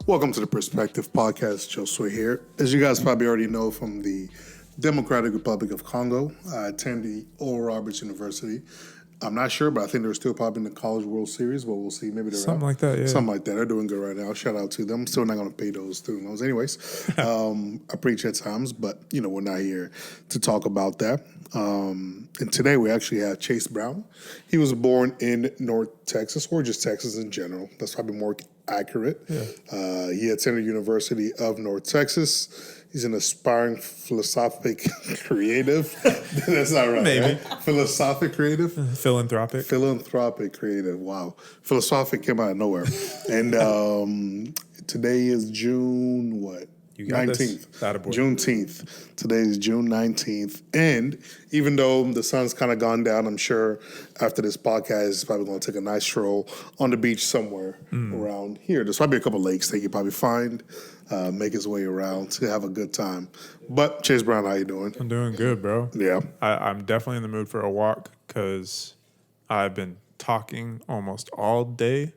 Welcome to the Perspective Podcast. Josue here. As you guys probably already know from the Democratic Republic of Congo, I attend the Oral Roberts University. I'm not sure, but I think they're still probably in the College World Series, but we'll see. Maybe they're Something out. like that, yeah. Something like that. They're doing good right now. Shout out to them. I'm still not going to pay those student loans. Anyways, I preach at times, but, we're not here to talk about that. And today we actually have Chase Brown. He was born in North Texas, or just Texas in general. That's probably more accurate. Yeah. He attended University of North Texas. He's an aspiring philosophic creative. That's not right. Maybe. Right? Philosophic creative? Philanthropic. Philanthropic creative. Wow. Philosophic came out of nowhere. And today is June what? You got 19th. This. Juneteenth. Today is June 19th. And even though the sun's kind of gone down, I'm sure after this podcast, it's probably going to take a nice stroll on the beach somewhere around here. There's probably a couple lakes that you probably find, make his way around to have a good time. But Chase Brown, how you doing? I'm doing good, bro. Yeah. I'm definitely in the mood for a walk because I've been talking almost all day.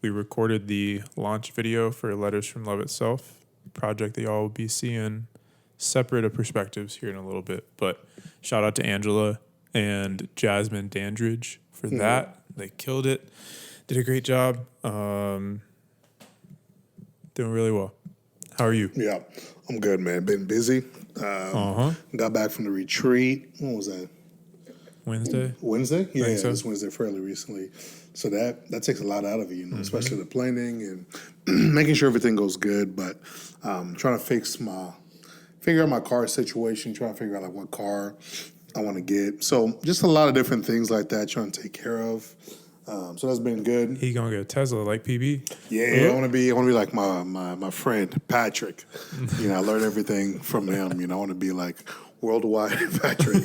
We recorded the launch video for Letters from Love Itself, project that y'all will be seeing separate of perspectives here in a little bit. But shout out to Angela and Jasmine Dandridge for that. They killed it. Did a great job. Doing really well. How are you? Yeah, I'm good, man. Been busy. Got back from the retreat. When was that? Wednesday? Yeah, so. This Wednesday fairly recently. So that takes a lot out of you, especially the planning and making sure everything goes good. But trying to figure out my car situation, trying to figure out like what car I want to get. So just a lot of different things like that, trying to take care of. So that's been good. He gonna get a Tesla like PB? Yeah, I want to be like my friend Patrick. I learned everything from him. I want to be like worldwide Patrick,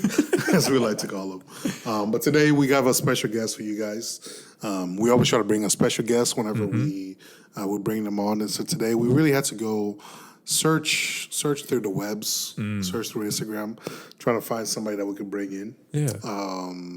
as we like to call him. But today we have a special guest for you guys. We always try to bring a special guest whenever we would bring them on. And so today we really had to go search through the webs, search through Instagram, trying to find somebody that we could bring in. Yeah.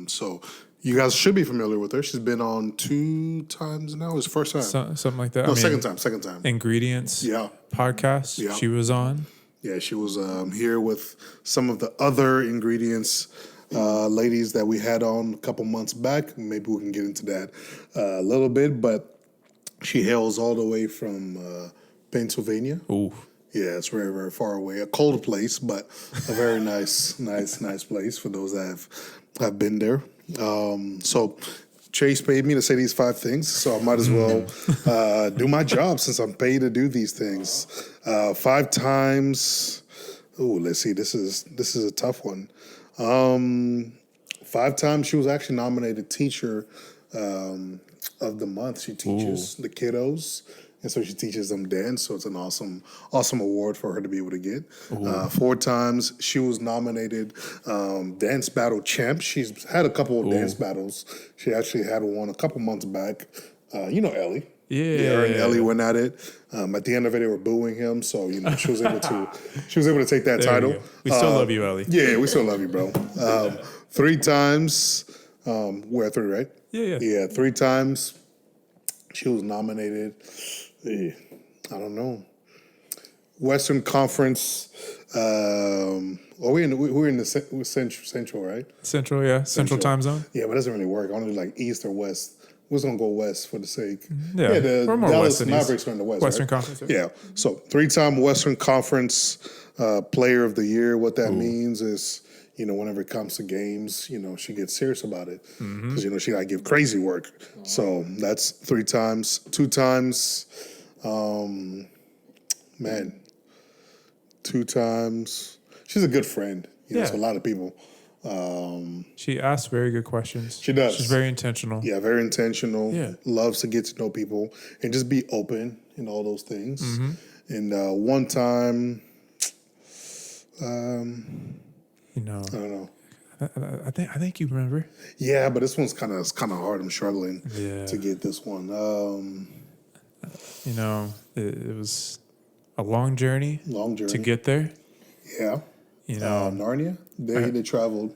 So you guys should be familiar with her. She's been on 2 times now. It's first time. Something like that. No, second time. Ingredients. Yeah. Podcast. Yeah. She was on. Yeah, she was here with some of the other Ingredients ladies that we had on a couple months back. Maybe we can get into that a little bit, but she hails all the way from Pennsylvania. Ooh. Yeah, it's very, very far away. A cold place, but a very nice place for those that have been there. So Chase paid me to say these 5 things, so I might as well do my job since I'm paid to do these things. 5 times. Oh, let's see. This is a tough one. 5 times she was actually nominated Teacher of the Month. She teaches the kiddos. And so she teaches them dance, so it's an awesome award for her to be able to get. 4 times she was nominated Dance Battle Champ. She's had a couple of dance battles. She actually had one a couple months back. Ellie. Yeah. Her and Ellie went at it. At the end of it, they were booing him, so she was able to take that title. We still love you, Ellie. Yeah, we still love you, bro. 3 times. We're at 3, right? Yeah. Yeah, 3 times she was nominated. I don't know. Western Conference. We're in the Central, right? Central, yeah. Central time zone. Yeah, but it doesn't really work. I want to do like East or West. We're just gonna go West for the sake. Yeah, the we're more Dallas West Mavericks are in the West. Western right? Conference. Yeah. So 3-time Western Conference Player of the Year. What that means is, whenever it comes to games, she gets serious about it because she gotta give crazy work. So that's 3 times. 2 times. 2 times. She's a good friend. To a lot of people. She asks very good questions. She does. She's very intentional. Yeah, very intentional. Yeah. Loves to get to know people and just be open in all those things. And one time, I don't know. I think you remember. Yeah, but this one's kind of hard. I'm struggling to get this one. It was a long journey to get there. Yeah. Narnia. They traveled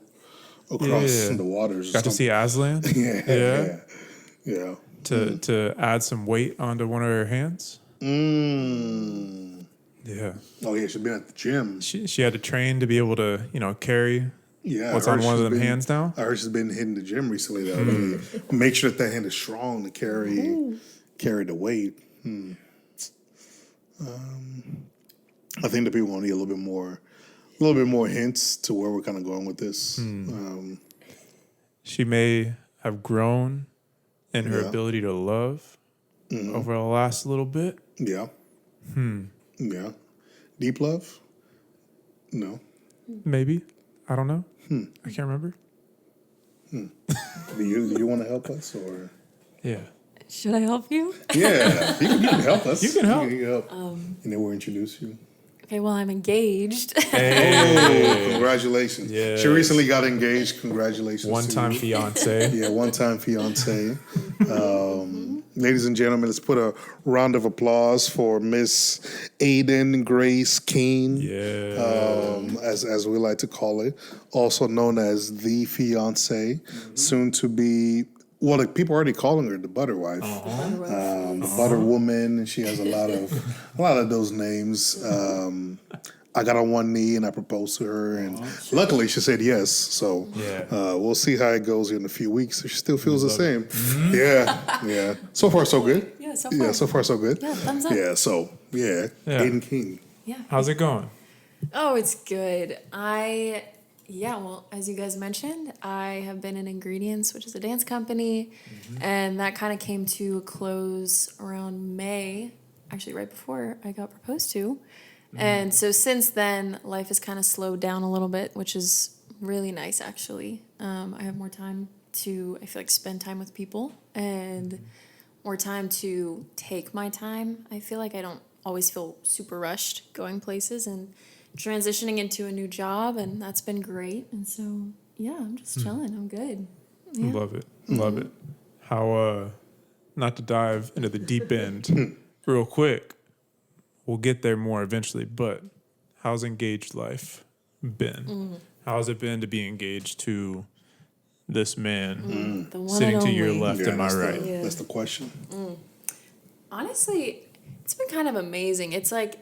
across the waters. Got to see Aslan. Yeah. To add some weight onto one of her hands. Yeah. Oh yeah, she's been at the gym. She had to train to be able to, carry Yeah, what's I heard on one of she's them been- hands now. I heard she's been hitting the gym recently though. Really make sure that hand is strong to carry the weight. I think that people want to need a little bit more hints to where we're kind of going with this. She may have grown in her Yeah. ability to love over the last little bit. Yeah. Yeah. Deep love? No. Maybe. I don't know. I can't remember. Do you want to help us or? Yeah. Should I help you? Yeah, you can help us. You can help. You can help. And then we'll introduce you. Okay, well, I'm engaged. Oh, congratulations. Yes. She recently got engaged. Congratulations. One-time to you. fiance. Yeah, one-time fiance. Ladies and gentlemen, let's put a round of applause for Miss Aidan Grace Keene, Yeah. as we like to call it, also known as the fiance, soon to be. Well, like, people are already calling her the ButterWife, the Butter Woman, and she has a lot of those names. I got on one knee and I proposed to her, and luckily she said yes. So we'll see how it goes in a few weeks. If she still feels the same, yeah. So far, so good. Yeah, so far. Yeah, so far, so good. Yeah, thumbs up. Yeah, so Aidan King. Yeah. How's it going? Oh, it's good. Well, as you guys mentioned, I have been in Ingredients, which is a dance company, and that kind of came to a close around May, actually right before I got proposed to. And so since then, life has kind of slowed down a little bit, which is really nice, actually. I have more time to, I feel like, spend time with people and more time to take my time. I feel like I don't always feel super rushed going places and transitioning into a new job, and that's been great. And so, yeah, I'm just chilling. I'm good. Yeah. Love it. Love it. How, not to dive into the deep end real quick, we'll get there more eventually, but how's engaged life been? How's it been to be engaged to this man The one sitting and to your only. left? Am I that's right? Yeah. That's the question. Honestly, it's been kind of amazing. It's like,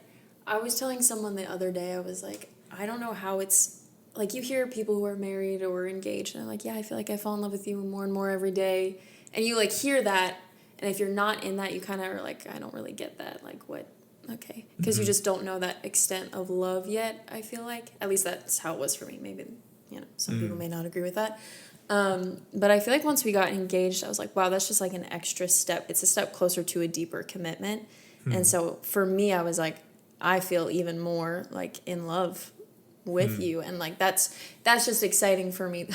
I was telling someone the other day, I was like, I don't know how it's, like, you hear people who are married or engaged, and I'm like, yeah, I feel like I fall in love with you more and more every day. And you, like, hear that, and if you're not in that, you kind of are like, I don't really get that. Like, what? Okay. Because you just don't know that extent of love yet, I feel like. At least that's how it was for me. Maybe, some people may not agree with that. But I feel like once we got engaged, I was like, wow, that's just like an extra step. It's a step closer to a deeper commitment. And so for me, I was like, I feel even more like in love with you, and like that's just exciting for me.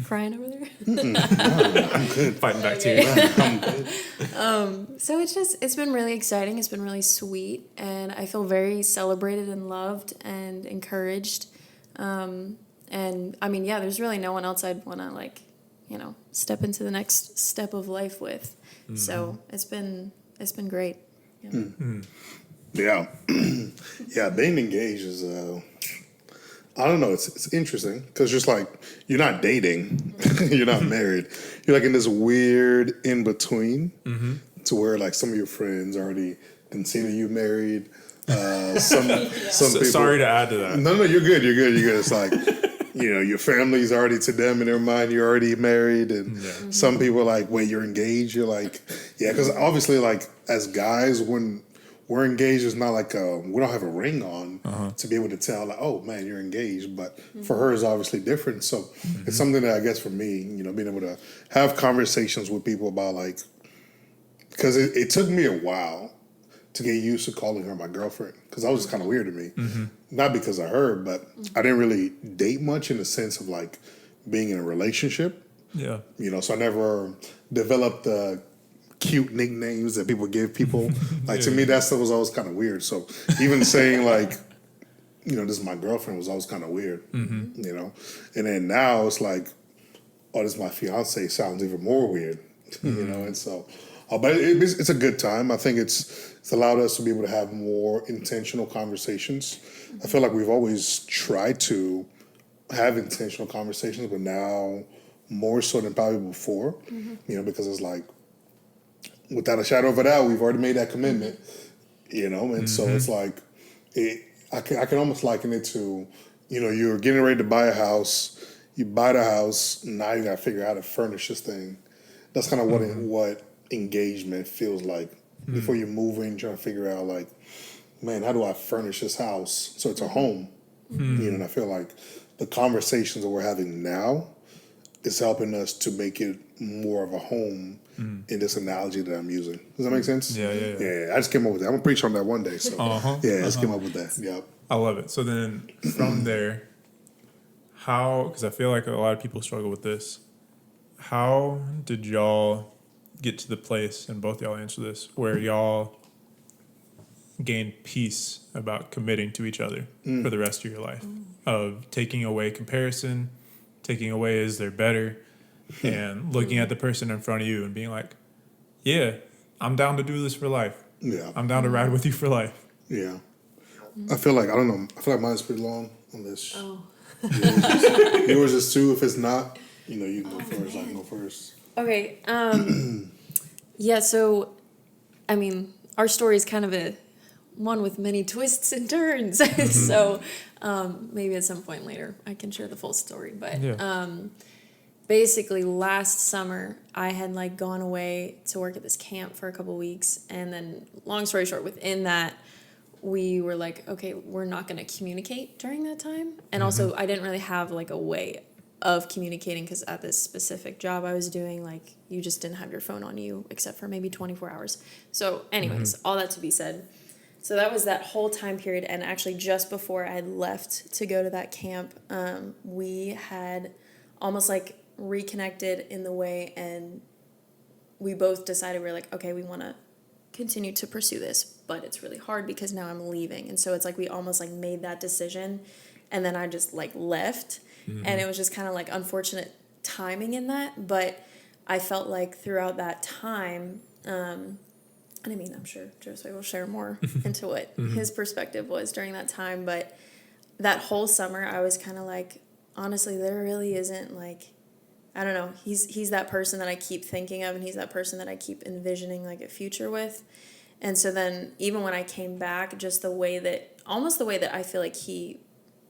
Crying over there. I'm good. Fighting back to you. I'm good. So it's been really exciting. It's been really sweet, and I feel very celebrated and loved and encouraged. And I mean, yeah, there's really no one else I'd want to step into the next step of life with. So it's been great. Yeah. Yeah, yeah. Being engaged is, I don't know. It's interesting because just like you're not dating, you're not married. You're like in this weird in between, to where like some of your friends already consider you married. Some people. Sorry to add to that. No, you're good. You're good. You're good. It's like, your family's already, to them in their mind, you're already married. And some people are like, wait, you're engaged? You're like, yeah, because obviously, like, as guys, when we're engaged, it's not like we don't have a ring on to be able to tell, like, oh, man, you're engaged. But for her, it's obviously different. So it's something that I guess for me, being able to have conversations with people about, like, because it took me a while to get used to calling her my girlfriend, because that was just kind of weird to me. Not because of her, but I didn't really date much in the sense of like being in a relationship. Yeah. So I never developed the cute nicknames that people give people. Like to me, that stuff was always kind of weird. So even saying like, this is my girlfriend was always kind of weird. And then now it's like, oh, this is my fiance, sounds even more weird. And so. But it's a good time. I think it's allowed us to be able to have more intentional conversations. I feel like we've always tried to have intentional conversations, but now more so than probably before. Because it's like, without a shadow of a doubt, we've already made that commitment. And so it's like, I can almost liken it to, you're getting ready to buy a house, you buy the house, now you got to figure out how to furnish this thing. That's kind of what engagement feels like. Before you move in, trying to figure out like, man, how do I furnish this house so it's a home? And I feel like the conversations that we're having now is helping us to make it more of a home in this analogy that I'm using. Does that make sense? Yeah. Yeah, I just came up with that. I'm going to preach on that one day. So, I just came up with that. Yep. I love it. So then from there, because I feel like a lot of people struggle with this, how did y'all get to the place, and both y'all answer this, where y'all gain peace about committing to each other for the rest of your life, of taking away comparison, taking away is there better, and looking at the person in front of you and being like, yeah, I'm down to do this for life. Yeah. I'm down to ride with you for life. Yeah. I feel like mine's pretty long on this. Oh. Yours is too. If it's not, you can go first. I can go first. Okay. Yeah, so, I mean, our story is kind of one with many twists and turns. So maybe at some point later I can share the full story. But basically last summer I had like gone away to work at this camp for a couple weeks. And then long story short, within that, we were like, okay, we're not going to communicate during that time. And also I didn't really have like a way of communicating because at this specific job I was doing, like, you just didn't have your phone on you except for maybe 24 hours. So anyways, all that to be said. So that was that whole time period. And actually just before I had left to go to that camp, we had almost like reconnected in the way, and we both decided, we were like, okay, we want to continue to pursue this, but it's really hard because now I'm leaving. And so it's like we almost like made that decision, and then I just like left. And it was just kind of like unfortunate timing in that. But I felt like throughout that time, and I mean, I'm sure Josue will share more into what his perspective was during that time. But that whole summer, I was kind of like, honestly, there really isn't like, I don't know. He's that person that I keep thinking of, and he's that person that I keep envisioning like a future with. And so then even when I came back, just almost the way that I feel like he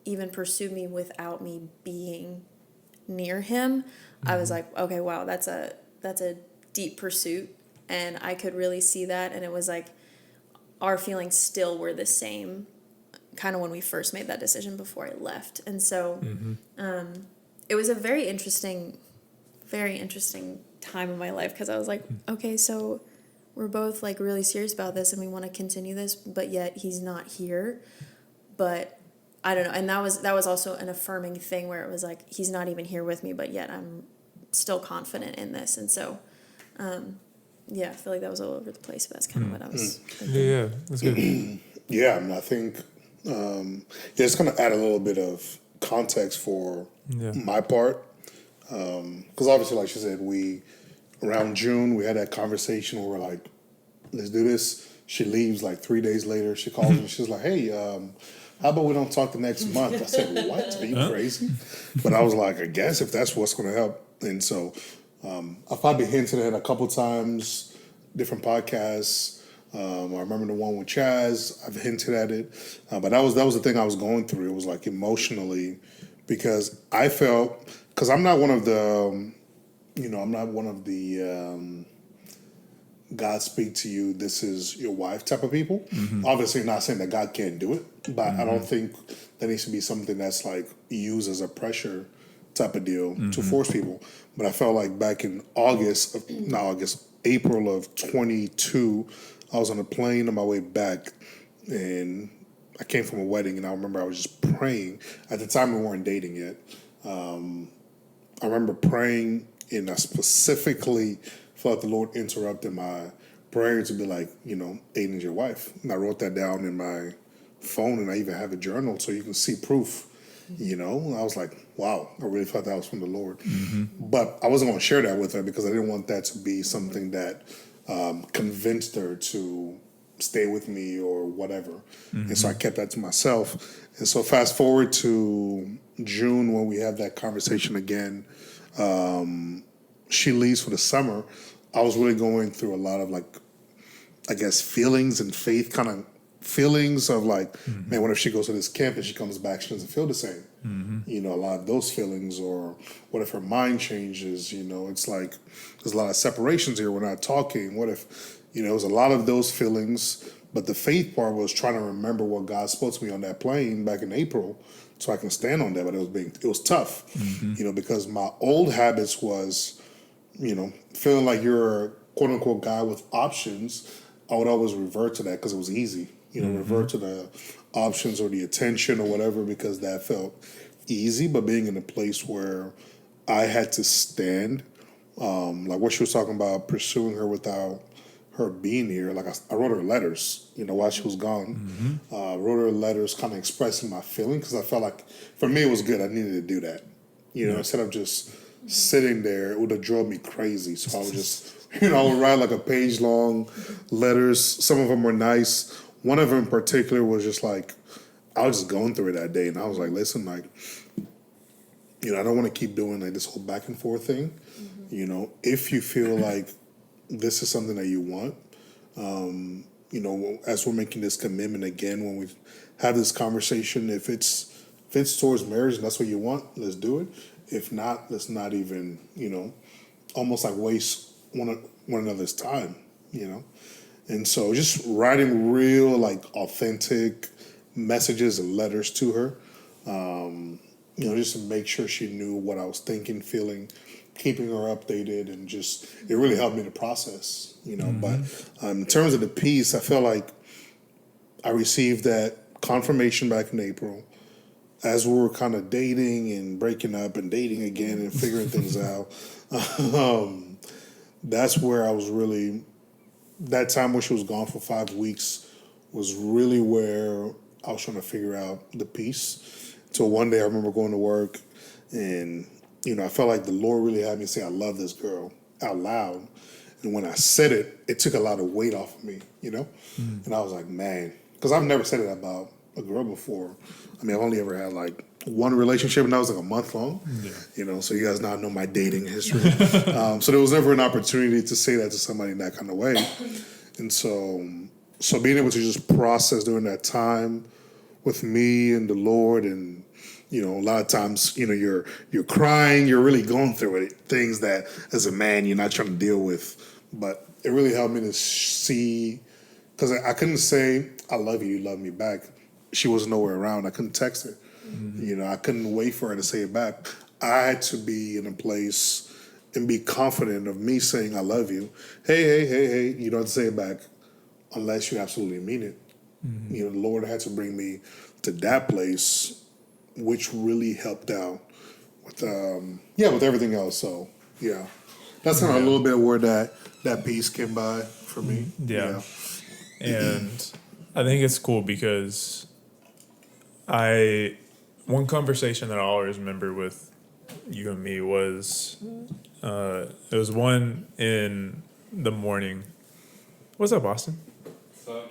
even pursued me without me being near him, I was like, okay, wow, that's a deep pursuit. And I could really see that. And it was like our feelings still were the same kind of when we first made that decision before I left. And so it was a very interesting time in my life, because I was like, okay, so we're both like really serious about this and we want to continue this, but yet he's not here. But I don't know. And that was also an affirming thing where it was like, he's not even here with me, but yet I'm still confident in this. And so, I feel like that was all over the place, but that's kind of what I was thinking. Yeah, that's good. I mean, I think just kind of add a little bit of context for my part. Because obviously, like she said, around June, we had that conversation where we're like, let's do this. She leaves like 3 days later. She calls me. She's like, hey, how about we don't talk the next month? I said, what? Are you crazy? But I was like, I guess if that's what's going to help. And so I've probably hinted at it a couple times, different podcasts. I remember the one with Chaz. I've hinted at it. But that was the thing I was going through. It was like emotionally, because I felt, because I'm not one of the, God speak to you, this is your wife type of people. Obviously not saying that God can't do it, but I don't think that needs to be something that's like used as a pressure type of deal to force people. But I felt like back in April of 22, I was on a plane on my way back, and I came from a wedding, and I remember I was just praying. At the time, we weren't dating yet. I remember praying, and I specifically felt the Lord interrupted my prayer to be like, Aidan's your wife. And I wrote that down in my phone, and I even have a journal so you can see proof. And I was like, wow, I really felt that was from the Lord. But I wasn't going to share that with her because I didn't want that to be something that convinced her to stay with me or whatever. And so I kept that to myself. And so fast forward to June when we have that conversation again. She leaves for the summer. I was really going through a lot of like I guess, feelings and faith kind of feelings of like, man, what if she goes to this camp and she comes back, she doesn't feel the same? You know, a lot of those feelings, or what if her mind changes? You know, it's like there's a lot of separations here. We're not talking. What if, you know, it was a lot of those feelings, but the faith part was trying to remember what God spoke to me on that plane back in April, so I can stand on that. But it was tough, you know, because my old habits was, you know, feeling like you're a quote unquote guy with options. I would always revert to that because it was easy. You know, revert to the options or the attention or whatever because that felt easy. But being in a place where I had to stand, like what she was talking about, pursuing her without her being here. Like I wrote her letters, you know, while she was gone. Wrote her letters, kind of expressing my feeling because I felt like for me it was good. I needed to do that, you know, instead of just sitting there. It would have drove me crazy. So I would just, you know, I would write like a page long letters. Some of them were nice. One of them in particular was just like, I was just going through it that day, and I was like, listen, like, you know, I don't want to keep doing like this whole back and forth thing. You know, if you feel like this is something that you want, you know, as we're making this commitment again, when we have this conversation, if it's towards marriage and that's what you want, let's do it. If not, let's not even, you know, almost like waste one another's time, you know. And so just writing real, like, authentic messages and letters to her, you know, just to make sure she knew what I was thinking, feeling, keeping her updated, and just, it really helped me to process, you know. But in terms of the piece, I feel like I received that confirmation back in April as we were kind of dating and breaking up and dating again and figuring things out. That's where I was really... That time when she was gone for 5 weeks was really where I was trying to figure out the piece. So one day I remember going to work and, you know, I felt like the Lord really had me say, I love this girl out loud. And when I said it, it took a lot of weight off of me, you know? And I was like, man, because I've never said it about a girl before. I mean, I've only ever had like one relationship, and that was like a month long. You know, so you guys now know my dating history. So there was never an opportunity to say that to somebody in that kind of way. And so being able to just process during that time with me and the Lord, and, you know, a lot of times, you know, you're crying, you're really going through it, things that as a man you're not trying to deal with. But it really helped me to see, because I couldn't say, I love you, you love me back. She was nowhere around. I couldn't text her. You know, I couldn't wait for her to say it back. I had to be in a place and be confident of me saying, I love you. Hey, you don't have to say it back unless you absolutely mean it. You know, the Lord had to bring me to that place, which really helped out with, with everything else. So, yeah, that's kind of a little bit of where that piece came by for me. Yeah. And I think it's cool because one conversation that I always remember with you and me was, it was one in the morning. What's up, Boston? Well,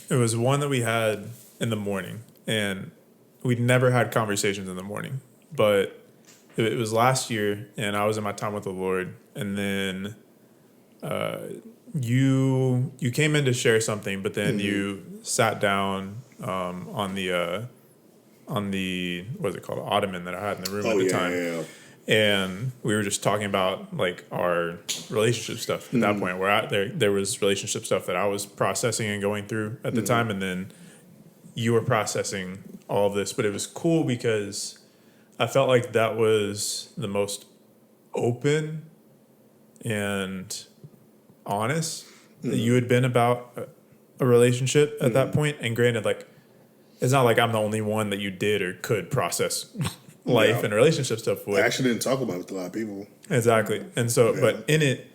It was one that we had in the morning, and we'd never had conversations in the morning, but it was last year, and I was in my time with the Lord, and then you came in to share something, but then you sat down on the what is it called, ottoman that I had in the room at the time. Yeah. And we were just talking about like our relationship stuff at that point, where there was relationship stuff that I was processing and going through at the time, and then you were processing all of this. But it was cool because I felt like that was the most open and honest that you had been about a relationship at that point. And granted, like, it's not like I'm the only one that you did or could process life and relationship stuff with. I actually didn't talk about it with a lot of people. Exactly. And so, but in it,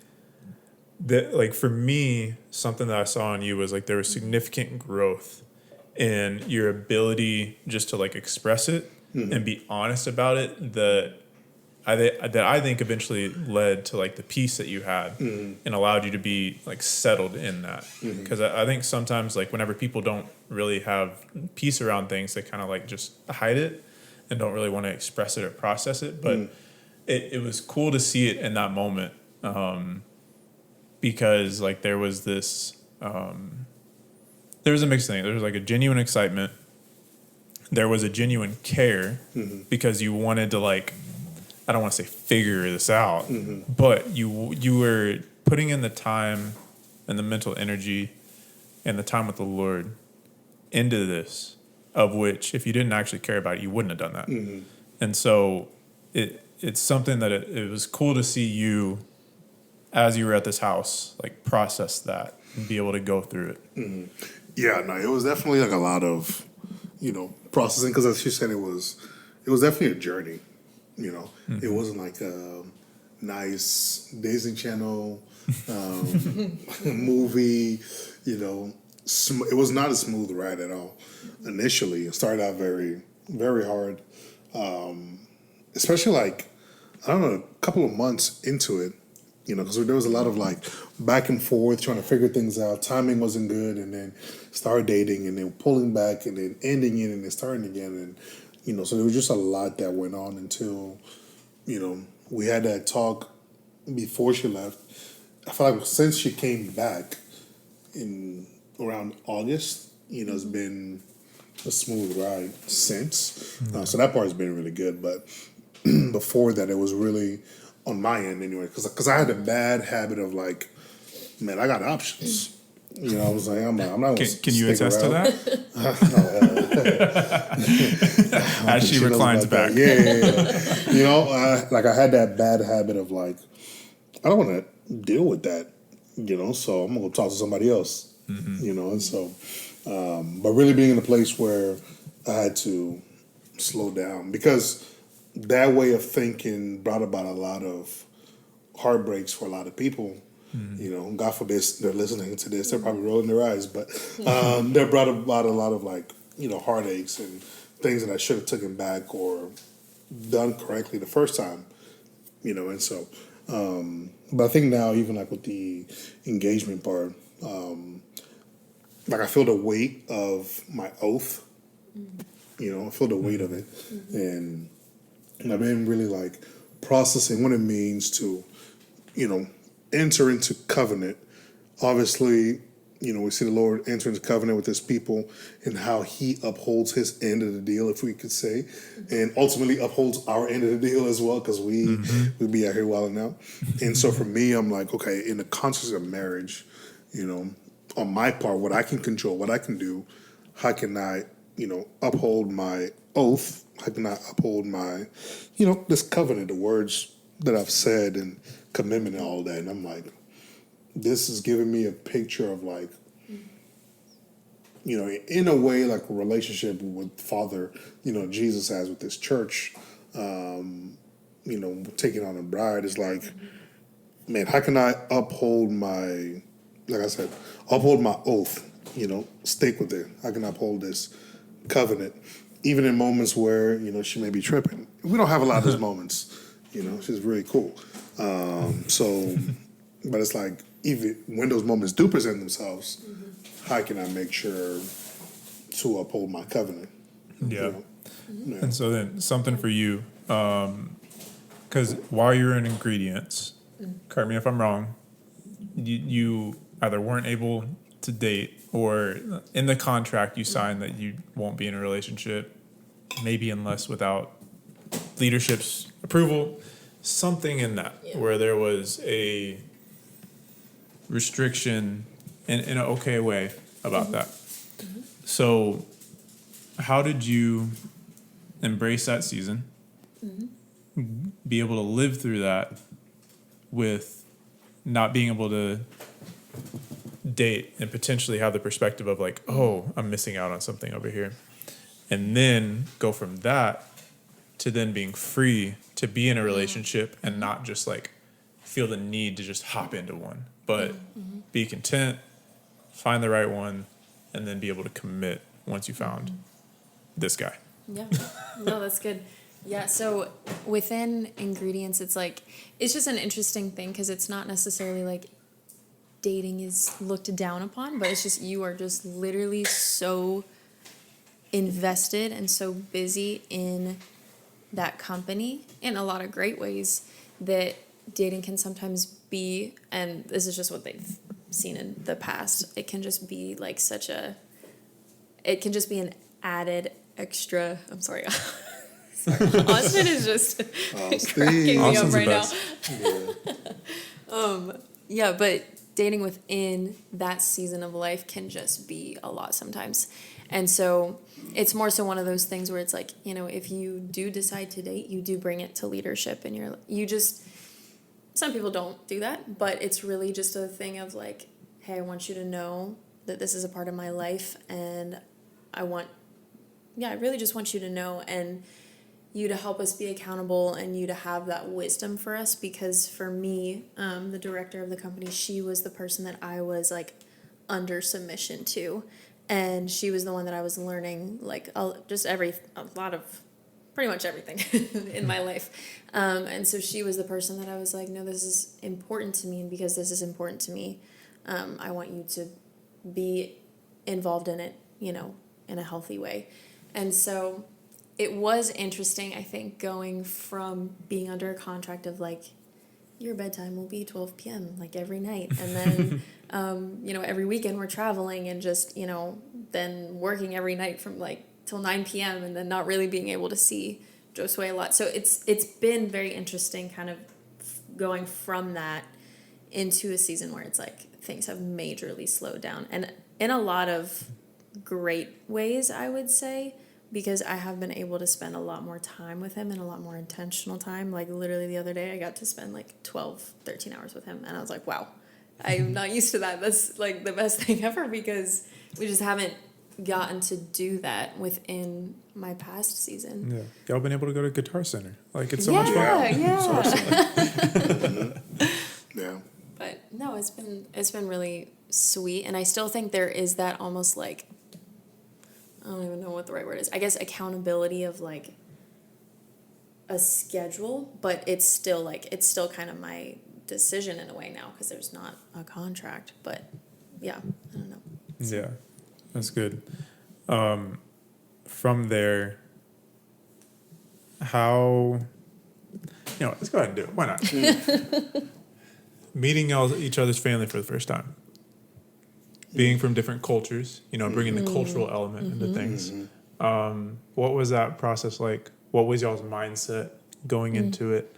like for me, something that I saw in you was like there was significant growth in your ability just to like express it and be honest about it, that I think eventually led to like the peace that you had and allowed you to be like settled in that. Because I think sometimes like whenever people don't really have peace around things, they kind of like just hide it and don't really want to express it or process it. But it was cool to see it in that moment, because like there was this, there was a mixed thing. There was like a genuine excitement. There was a genuine care because you wanted to like, I don't want to say figure this out, but you were putting in the time and the mental energy and the time with the Lord into this, of which if you didn't actually care about it, you wouldn't have done that. And so it's something that it was cool to see you as you were at this house, like process that and be able to go through it. Yeah, no, it was definitely like a lot of, processing, because as you said, it was definitely a journey. It wasn't like a nice Disney Channel movie. It was not a smooth ride at all. Initially, it started out very, very hard, especially like, I don't know, a couple of months into it. Because there was a lot of like back and forth trying to figure things out. Timing wasn't good, and then start dating, and then pulling back, and then ending it, and then starting again, and so there was just a lot that went on until we had that talk before she left. I feel like since she came back in around August, it's been a smooth ride since. So that part has been really good, but before that, it was really on my end anyway, because I had a bad habit of like, man, I got options. I was like, I'm not. Can you attest to that? As she reclines back. Yeah. Like I had that bad habit of like, I don't want to deal with that. So I'm gonna go talk to somebody else. And so, but really being in a place where I had to slow down, because that way of thinking brought about a lot of heartbreaks for a lot of people. God forbid they're listening to this, they're probably rolling their eyes, but that brought about a lot of like, heartaches and things that I should have taken back or done correctly the first time, and so, but I think now, even like with the engagement part, like I feel the weight of my oath, I feel the weight of it, and I've been really like processing what it means to, enter into covenant. Obviously, we see the Lord enter into covenant with his people and how he upholds his end of the deal, if we could say, and ultimately upholds our end of the deal as well, because we be out here wilding out. And so for me, I'm like, okay, in the context of marriage, on my part, what I can control, what I can do, how can I, uphold my oath? How can I uphold my, this covenant, the words that I've said and commitment and all that? And I'm like, this is giving me a picture of like, in a way, like a relationship with Father, Jesus has with this church, taking on a bride is like, man, how can I uphold my, like I said, uphold my oath, stick with it. How can I uphold this covenant, even in moments where, she may be tripping? We don't have a lot of those moments, she's really cool. So, but it's like, even when those moments do present themselves, how can I make sure to uphold my covenant? Yeah. And so then something for you, because while you're in ingredients, correct me if I'm wrong, you either weren't able to date, or in the contract you signed that you won't be in a relationship, maybe unless without leadership's approval, something in that, where there was a restriction in an okay way about that. So how did you embrace that season, be able to live through that with not being able to date and potentially have the perspective of like, oh, I'm missing out on something over here, and then go from that to then being free to be in a relationship and not just like feel the need to just hop into one, but be content, find the right one, and then be able to commit once you found this guy. Yeah. No, that's good. Yeah, so within ingredients, it's like, it's just an interesting thing, because it's not necessarily like dating is looked down upon, but it's just, you are just literally so invested and so busy in that company in a lot of great ways that dating can sometimes be, and this is just what they've seen in the past, it can just be like it can just be an added extra, I'm sorry. Sorry. Austin is just cracking me up Austin's right the now. Yeah, but dating within that season of life can just be a lot sometimes. And so it's more so one of those things where it's like, if you do decide to date, you do bring it to leadership, and some people don't do that, but it's really just a thing of like, hey, I want you to know that this is a part of my life, and I really just want you to know, and you to help us be accountable, and you to have that wisdom for us, because for me, the director of the company, she was the person that I was like under submission to, and she was the one that I was learning like pretty much everything in my life. And so she was the person that I was like, no, this is important to me. And because this is important to me, I want you to be involved in it, in a healthy way. And so it was interesting, I think, going from being under a contract of like, your bedtime will be 12 p.m. like every night. And then, every weekend we're traveling and just, then working every night from like till 9 p.m. and then not really being able to see Josue a lot. So it's been very interesting kind of going from that into a season where it's like things have majorly slowed down. And in a lot of great ways, I would say, because I have been able to spend a lot more time with him and a lot more intentional time. Like literally the other day I got to spend like 12, 13 hours with him. And I was like, wow, I'm not used to that. That's like the best thing ever, because we just haven't gotten to do that within my past season. Yeah. Y'all been able to go to Guitar Center. Like, it's so much fun. Yeah. Yeah. But no, it's been really sweet. And I still think there is that almost like, I don't even know what the right word is, I guess accountability of like a schedule, but it's still kind of my decision in a way now, because there's not a contract. But yeah, I don't know. Yeah, that's good. From there, how, let's go ahead and do it. Why not? Meeting each other's family for the first time. Being from different cultures, bringing the cultural element into things. What was that process like? What was y'all's mindset going into it?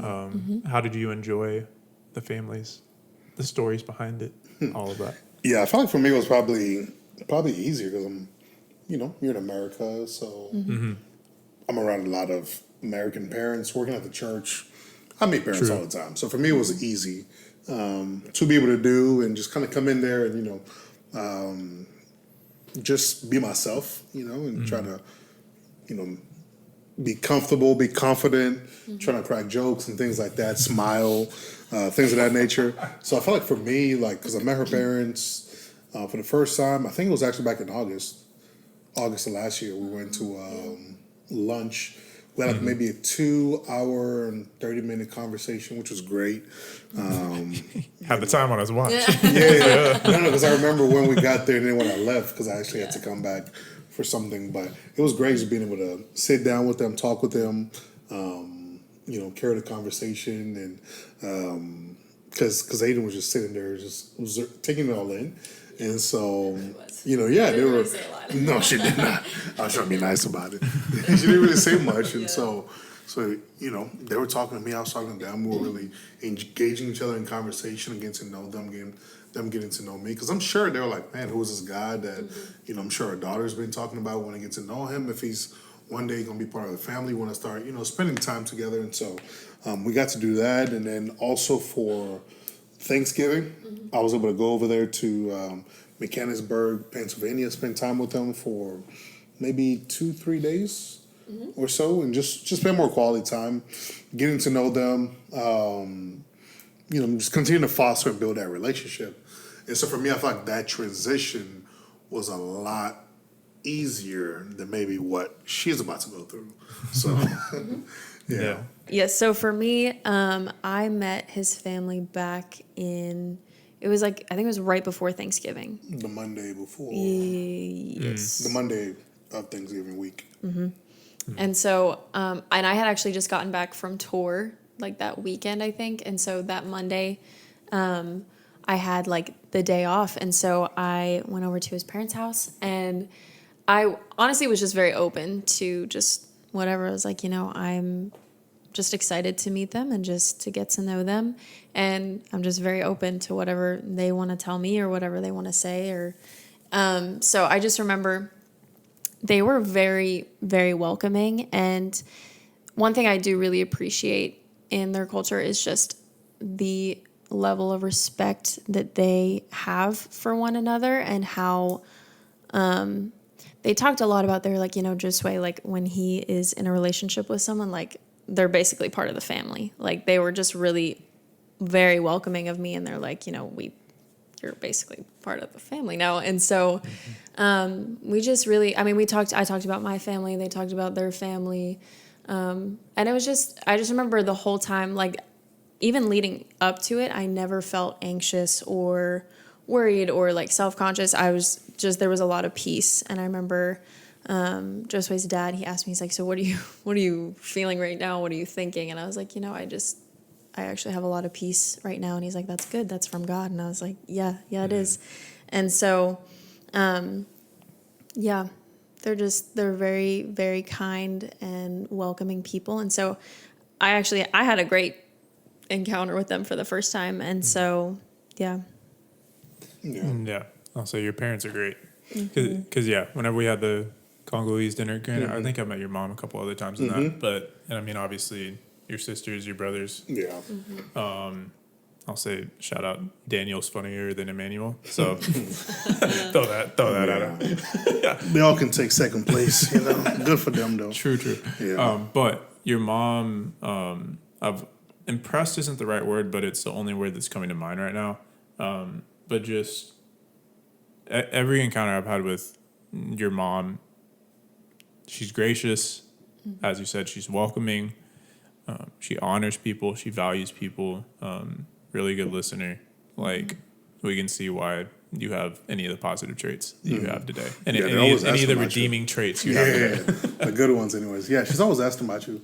How did you enjoy the families, the stories behind it, all of that? Yeah, I felt like for me it was probably easier because I'm, you're in America, so I'm around a lot of American parents working at the church. I meet parents all the time, so for me it was easy to be able to do and just kind of come in there and just be myself, and try to be comfortable, be confident, trying to crack jokes and things like that, smile, things of that nature. So I felt like for me, because I met her parents for the first time, I think it was actually back in August of last year, we went to lunch. We had maybe a 2-hour and 30-minute conversation, which was great. Had the time on his watch. Yeah. No, because I remember when we got there and then when I left, because I actually had to come back for something. But it was great just being able to sit down with them, talk with them, carry the conversation. And because Aidan was just sitting there, was taking it all in. And so, they were. No, she did not. I was trying to be nice about it. She didn't really say much, and so they were talking to me. I was talking to them. We were really engaging each other in conversation and getting to know them, getting to know me. Because I'm sure they were like, man, who is this guy that I'm sure our daughter's been talking about. Want to get to know him. If he's one day going to be part of the family, want to start spending time together. And so we got to do that, and then also for Thanksgiving, I was able to go over there to Mechanicsburg, Pennsylvania, spend time with them for maybe 2-3 days or so, and just spend more quality time, getting to know them, just continue to foster and build that relationship. And so for me, I feel like that transition was a lot easier than maybe what she's about to go through. So, yeah. Yeah, so for me, I met his family back in, it was I think it was right before Thanksgiving. The Monday before. Yes. The Monday of Thanksgiving week. And so, and I had actually just gotten back from tour like that weekend, I think. And so that Monday, I had like the day off. And so I went over to his parents' house, and I honestly was just very open to just whatever. I was like, I'm just excited to meet them and just to get to know them. And I'm just very open to whatever they want to tell me or whatever they want to say. Or so I just remember they were very, very welcoming. And one thing I do really appreciate in their culture is just the level of respect that they have for one another, and how they talked a lot about their, like, Josue, like when he is in a relationship with someone, like they're basically part of the family. Like they were just really very welcoming of me, and they're like, you're basically part of the family now. And so we just really, I talked about my family, they talked about their family. And it was just, I just remember the whole time, like even leading up to it, I never felt anxious or worried or like self-conscious. I was just, there was a lot of peace. And I remember Josue's dad, he asked me, he's like, so what are you feeling right now? What are you thinking? And I was like, I actually have a lot of peace right now. And he's like, that's good. That's from God. And I was like, yeah, it is. And so, they're very, very kind and welcoming people. And so I had a great encounter with them for the first time. And so, yeah. Yeah. I'll say your parents are great. Because, whenever we had the Congolese dinner, granted, I think I met your mom a couple other times in that. But, and I mean, obviously, your sisters, your brothers. Yeah. I'll say, shout out, Daniel's funnier than Emmanuel. So throw that at him. Yeah. They all can take second place, Good for them, though. True. Yeah. But your mom, I've impressed isn't the right word, but it's the only word that's coming to mind right now. But just every encounter I've had with your mom, she's gracious. As you said, she's welcoming. She honors people. She values people. Really good listener. Like, we can see why you have any of the positive traits that you have today. And any of the redeeming traits you have today. The good ones anyways. Yeah, she's always asking about you.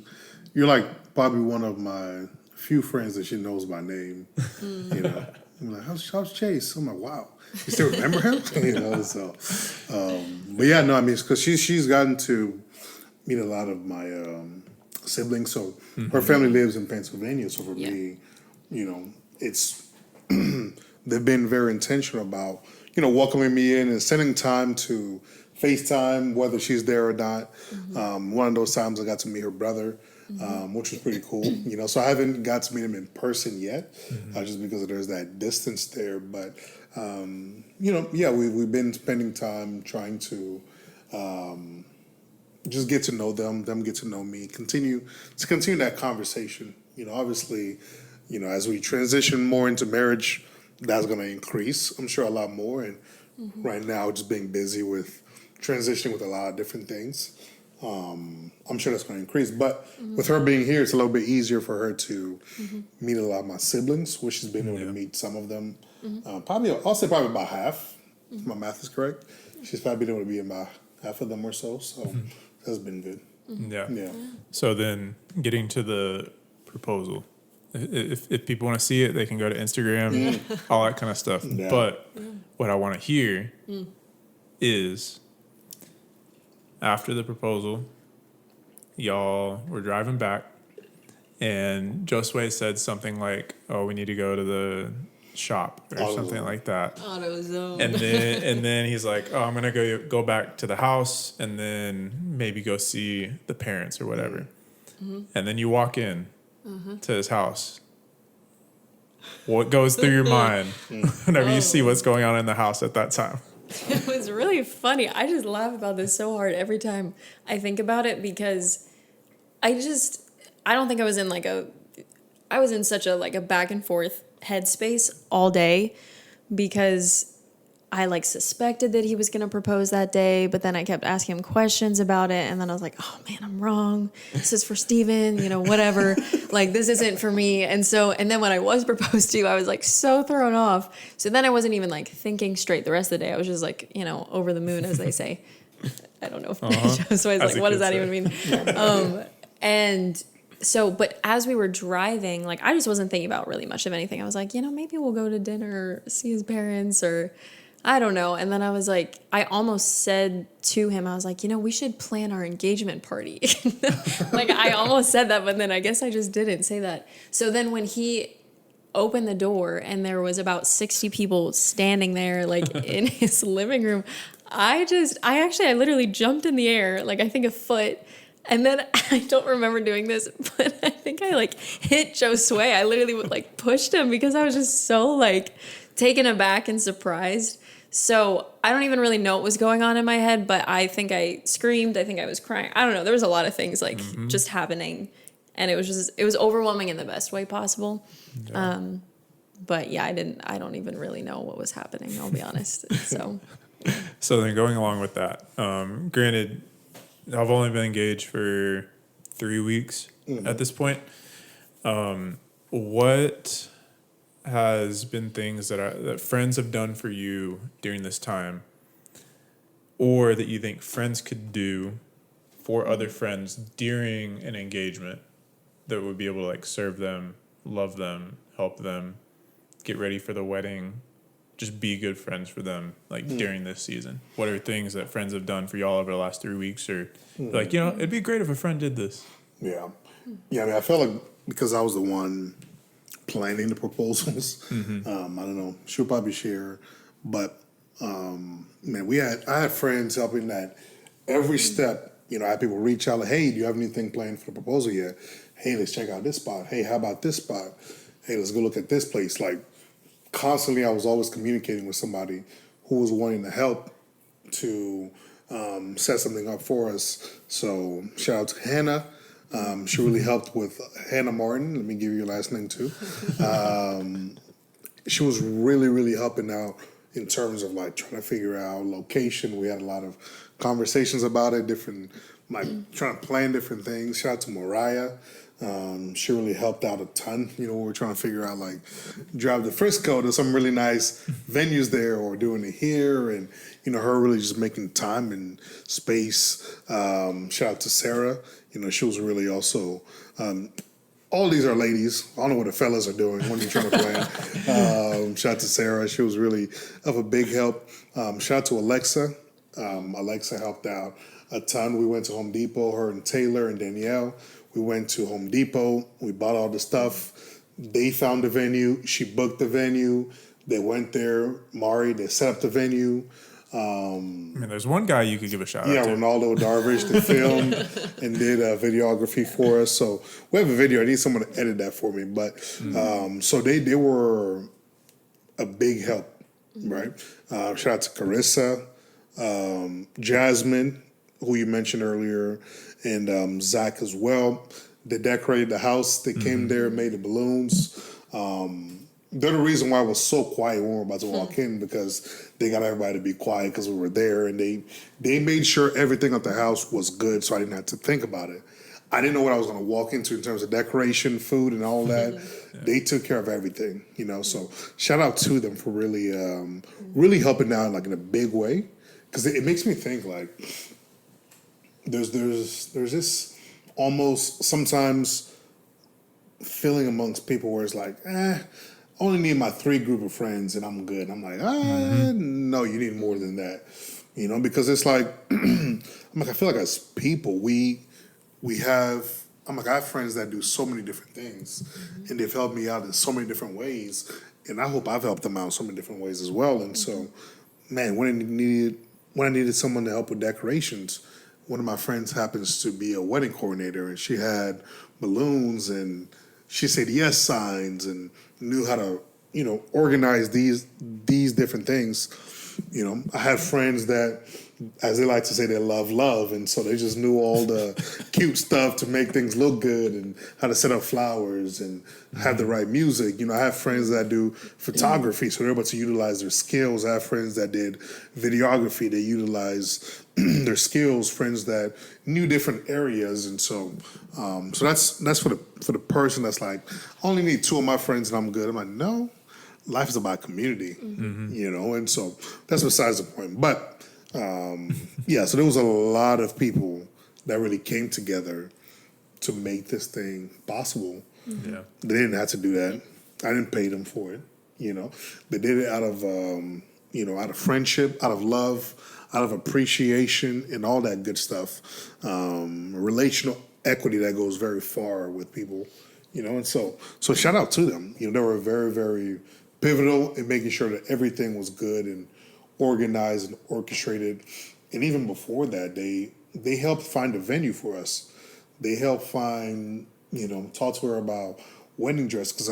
You're like probably one of my few friends that she knows by name. I'm like, how's Chase? I'm like, wow. You still remember him? But yeah, no, I mean, because she's gotten to meet a lot of my siblings. So her family lives in Pennsylvania. So for me, it's they've been very intentional about welcoming me in and spending time to FaceTime, whether she's there or not. One of those times I got to meet her brother, which was pretty cool. So I haven't got to meet him in person yet, just because there's that distance there. But we've been spending time trying to just get to know them get to know me, continue that conversation. Obviously, as we transition more into marriage, that's going to increase, I'm sure, a lot more. And right now, just being busy with transitioning with a lot of different things, I'm sure that's going to increase. But with her being here, it's a little bit easier for her to meet a lot of my siblings, which she's been able to meet some of them. I'll say probably about half, if my math is correct. She's probably been able to be about half of them or so. So that's been good. Yeah. So then getting to the proposal. If people want to see it, they can go to Instagram, all that kind of stuff. Yeah. But what I want to hear is after the proposal, y'all were driving back, and Josue said something like, "Oh, we need to go to the shop," or something like that. AutoZone. And then he's like, "Oh, I'm gonna go back to the house, and then maybe go see the parents or whatever." And then you walk in to his house. What goes through your mind whenever you see what's going on in the house at that time? It was really funny. I just laugh about this so hard every time I think about it, because I don't think I was in such a back and forth headspace all day, because I suspected that he was going to propose that day, but then I kept asking him questions about it. And then I was like, oh man, I'm wrong. This is for Steven, whatever. This isn't for me. And then when I was proposed to, I was so thrown off. So then I wasn't even thinking straight the rest of the day. I was just over the moon, as they say. I don't know if Uh-huh. Josue is As like, a what does kid that even mean? And so, but as we were driving, like, I just wasn't thinking about really much of anything. I was like, maybe we'll go to dinner, see his parents, or I don't know. And then I was like, I almost said to him, I was like, we should plan our engagement party. Like, I almost said that, but then I guess I just didn't say that. So then when he opened the door and there was about 60 people standing there, like, in his living room, I literally jumped in the air, like, I think a foot. And then I don't remember doing this, but I think I like hit Josue. I literally like pushed him because I was just so like taken aback and surprised. So I don't even really know what was going on in my head, but I think I screamed. I think I was crying. I don't know. There was a lot of things like just happening, and it was overwhelming in the best way possible. Yeah. But yeah, I don't even really know what was happening. I'll be honest. So then going along with that, granted, I've only been engaged for 3 weeks at this point. What has been things that friends have done for you during this time, or that you think friends could do for other friends during an engagement that would be able to like serve them, love them, help them, get ready for the wedding, just be good friends for them like during this season? What are things that friends have done for y'all over the last 3 weeks, or like, it'd be great if a friend did this? Yeah. Yeah, I mean, I felt like because I was the one planning the proposals, I don't know, she'll probably share, but man, I had friends helping that every step. I had people reach out like, hey, do you have anything planned for the proposal yet? Hey, let's check out this spot. Hey, how about this spot? Hey, let's go look at this place. Like, constantly I was always communicating with somebody who was wanting to help to set something up for us. So shout out to Hannah. She really helped with Hannah Martin. Let me give you your last name too. She was really, really helping out in terms of like trying to figure out location. We had a lot of conversations about it, trying to plan different things. Shout out to Mariah. She really helped out a ton. We were trying to figure out like drive to Frisco to some really nice venues there, or doing it here, and her really just making time and space. Shout out to Sarah. She was really also. All these are ladies. I don't know what the fellas are doing when they're trying to plan. Shout out to Sarah. She was really of a big help. Shout out to Alexa. Alexa helped out a ton. We went to Home Depot, her and Taylor and Danielle. We went to Home Depot. We bought all the stuff. They found the venue. She booked the venue. They went there. They set up the venue. I mean, there's one guy you could give a shout Yeah, out to. Ronaldo Darvish, they filmed and did videography for us. So we have a video. I need someone to edit that for me. But so they were a big help, right? Shout out to Carissa, Jasmine, who you mentioned earlier, and Zach as well. They decorated the house. They came there, made the balloons. They're the reason why I was so quiet when we were about to walk in, because they got everybody to be quiet because we were there, and they made sure everything at the house was good, so I didn't have to think about it. I didn't know what I was going to walk into in terms of decoration, food, and all that. Yeah. They took care of everything, So shout out to them for really, really helping out like in a big way, because it makes me think like there's this almost sometimes feeling amongst people where it's like, I only need my 3 group of friends and I'm good. I'm like, no, you need more than that, because it's like, I feel like as people, we have, I have friends that do so many different things, and they've helped me out in so many different ways, and I hope I've helped them out in so many different ways as well. And so, man, when I needed someone to help with decorations, one of my friends happens to be a wedding coordinator, and she had balloons, and she said yes signs, and knew how to, organize these different things. I had friends that, as they like to say, they love, and so they just knew all the cute stuff to make things look good, and how to set up flowers and have the right music. I have friends that do photography, so they're able to utilize their skills. I have friends that did videography, they utilize their skills. Friends that knew different areas, and so that's for the person that's like, I only need 2 of my friends and I'm good. I'm like, no, life is about community, and so that's besides the point. But Yeah, so there was a lot of people that really came together to make this thing possible. Yeah. They didn't have to do that. I didn't pay them for it. They did it out of out of friendship, out of love, out of appreciation, and all that good stuff. Relational equity that goes very far with people. And so shout out to them. They were very, very pivotal in making sure that everything was good and organized and orchestrated. And even before that, they helped find a venue for us. They helped find, talk to her about wedding dress, because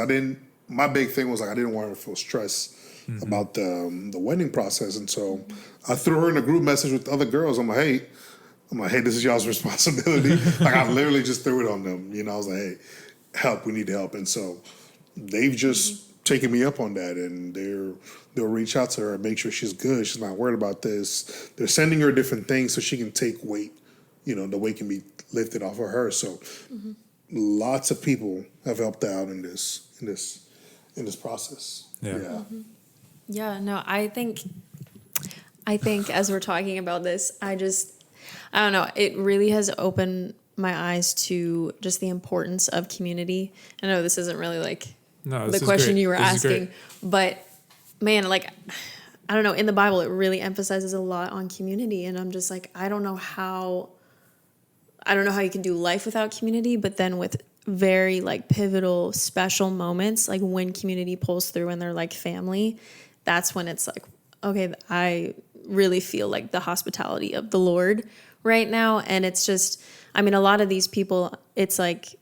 my big thing was like I didn't want her to feel stressed about the wedding process. And so I threw her in a group message with other girls. I'm like, hey, this is y'all's responsibility. Like I literally just threw it on them. I was like, hey, help, we need help. And so they've just taken me up on that, and they'll reach out to her and make sure she's good. She's not worried about this. They're sending her different things so she can take weight. The weight can be lifted off of her. So lots of people have helped out in this process. Yeah. Yeah, no, I think as we're talking about this, I don't know, it really has opened my eyes to just the importance of community. I know this isn't really like the question you were asking, but man, like, I don't know, in the Bible, it really emphasizes a lot on community. And I'm just like, I don't know how you can do life without community, but then with very like pivotal, special moments, like when community pulls through and they're like family, that's when it's like, okay, I really feel like the hospitality of the Lord right now. And it's just, I mean, a lot of these people, it's like,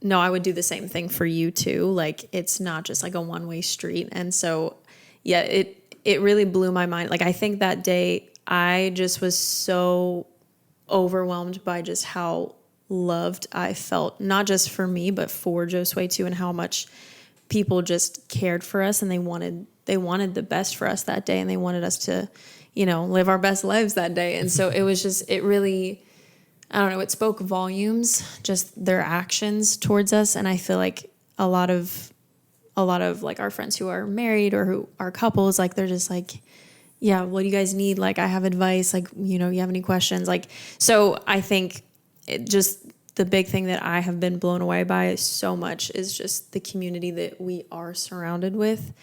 no, I would do the same thing for you too. Like, it's not just like a one-way street. And so, yeah, it really blew my mind. Like, I think that day I just was so overwhelmed by just how loved I felt, not just for me, but for Josue too, and how much people just cared for us, and they wanted the best for us that day, and they wanted us to, live our best lives that day. And so it was just, it really, I don't know, it spoke volumes, just their actions towards us. And I feel like a lot of like our friends who are married or who are couples, like they're just like, yeah, what do you guys need? Like, I have advice, like, you have any questions? Like, so I think just the big thing that I have been blown away by so much is just the community that we are surrounded with.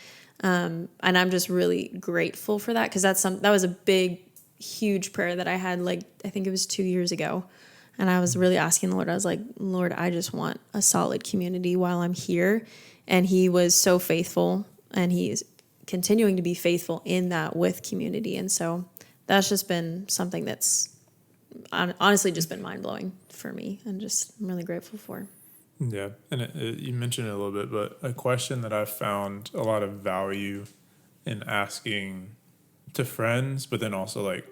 And I'm just really grateful for that, because that was a big, huge prayer that I had, like, I think it was 2 years ago. And I was really asking the Lord, I was like, Lord, I just want a solid community while I'm here. And he was so faithful, and he's continuing to be faithful in that with community. And so that's just been something that's honestly just been mind-blowing for me, and just I'm really grateful for. Yeah, and you mentioned it a little bit, but a question that I've found a lot of value in asking to friends, but then also like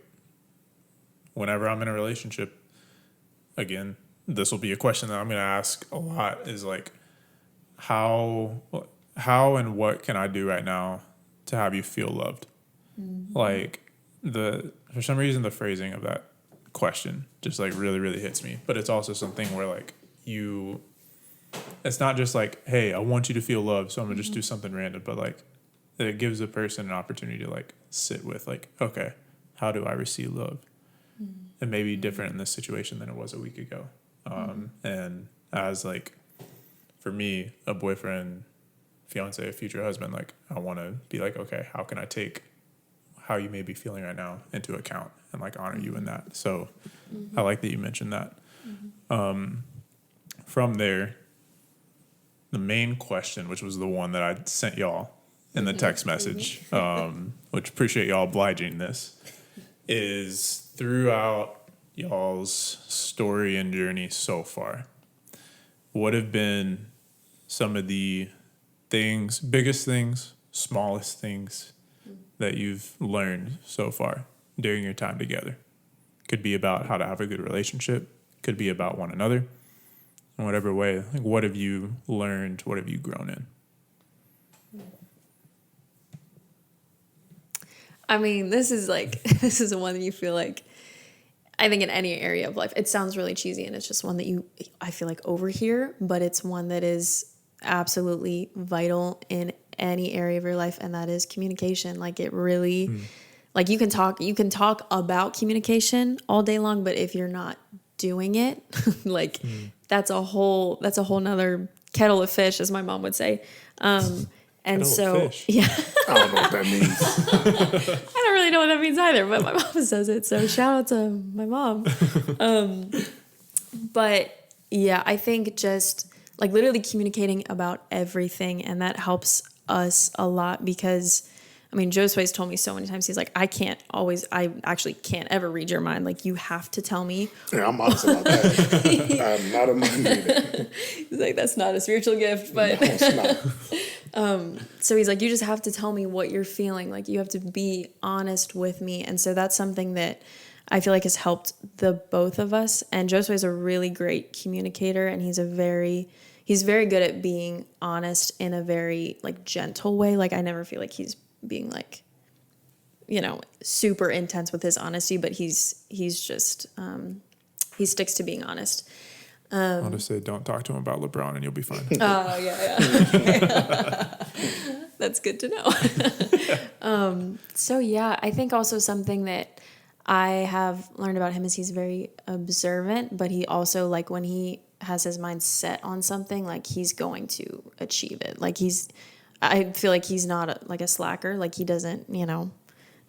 whenever I'm in a relationship, again, this will be a question that I'm going to ask a lot, is like, how and what can I do right now to have you feel loved? Mm-hmm. Like for some reason, the phrasing of that question just like really, really hits me. But it's also something where like it's not just like, hey, I want you to feel loved, so I'm gonna just do something random, but like it gives the person an opportunity to like sit with like, okay, how do I receive love? Mm-hmm. It may be different in this situation than it was a week ago. And as like, for me, a boyfriend, fiance, a future husband, like I want to be like, okay, how can I take how you may be feeling right now into account and like honor you in that? So I like that you mentioned that. From there, the main question, which was the one that I sent y'all in the text message, which appreciate y'all obliging this, is throughout y'all's story and journey so far, what have been some of the biggest things, smallest things that you've learned so far during your time together? Could be about how to have a good relationship, could be about one another, in whatever way. Like, what have you learned? What have you grown in? I mean, this is the one that you feel like, I think in any area of life, it sounds really cheesy, and it's just one that I feel like overhear, but it's one that is absolutely vital in any area of your life, and that is communication. Like, it really, like you can talk about communication all day long, but if you're not doing it, like that's a whole nother kettle of fish, as my mom would say. And Kettle of so, fish. yeah, I don't know what that means. I don't really know what that means either, but my mom says it. So shout out to my mom. But yeah, I think just like literally communicating about everything, and that helps us a lot because, I mean, Josue's told me so many times, he's like, I actually can't ever read your mind. Like, you have to tell me. Yeah, I'm honest about that. I'm not a mind reader. He's like, that's not a spiritual gift, but. No, it's not. So he's like, you just have to tell me what you're feeling. Like, you have to be honest with me. And so that's something that I feel like has helped the both of us. And Josue is a really great communicator, and he's very good at being honest in a very like gentle way. Like, I never feel like he's being like, super intense with his honesty, but he's just he sticks to being honest. I'll just say, don't talk to him about LeBron and you'll be fine. Oh, yeah. That's good to know. So, yeah, I think also something that I have learned about him is he's very observant, but he also, like, when he has his mind set on something, like, he's going to achieve it. Like, I feel like he's not like a slacker. Like, he doesn't,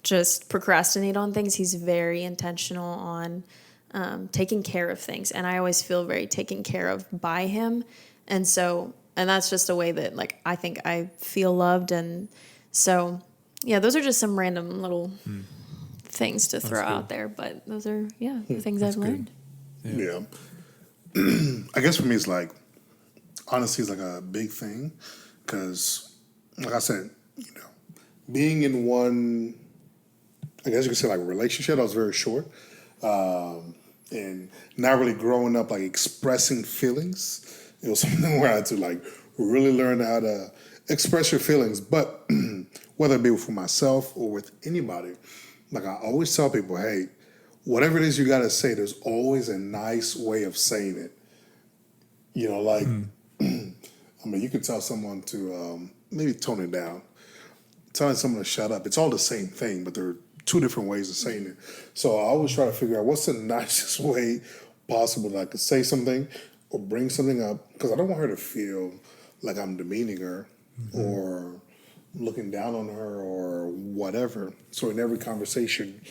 just procrastinate on things. He's very intentional on taking care of things, and I always feel very taken care of by him, and that's just a way that like I think I feel loved. And so yeah, those are just some random little things to throw out there, but those are the things I've learned. Yeah. I guess for me it's like honesty is like a big thing because like I said, being in one, I guess you could say like a relationship that was very short, and not really growing up like expressing feelings. It was something where I had to like really learn how to express your feelings. But whether it be for myself or with anybody, like I always tell people, hey, whatever it is you gotta say, there's always a nice way of saying it. Like I mean, you could tell someone to maybe tone it down. Telling someone to shut up, it's all the same thing, but there are two different ways of saying it. So I always try to figure out what's the nicest way possible that I could say something or bring something up, because I don't want her to feel like I'm demeaning her or looking down on her or whatever. So in every conversation,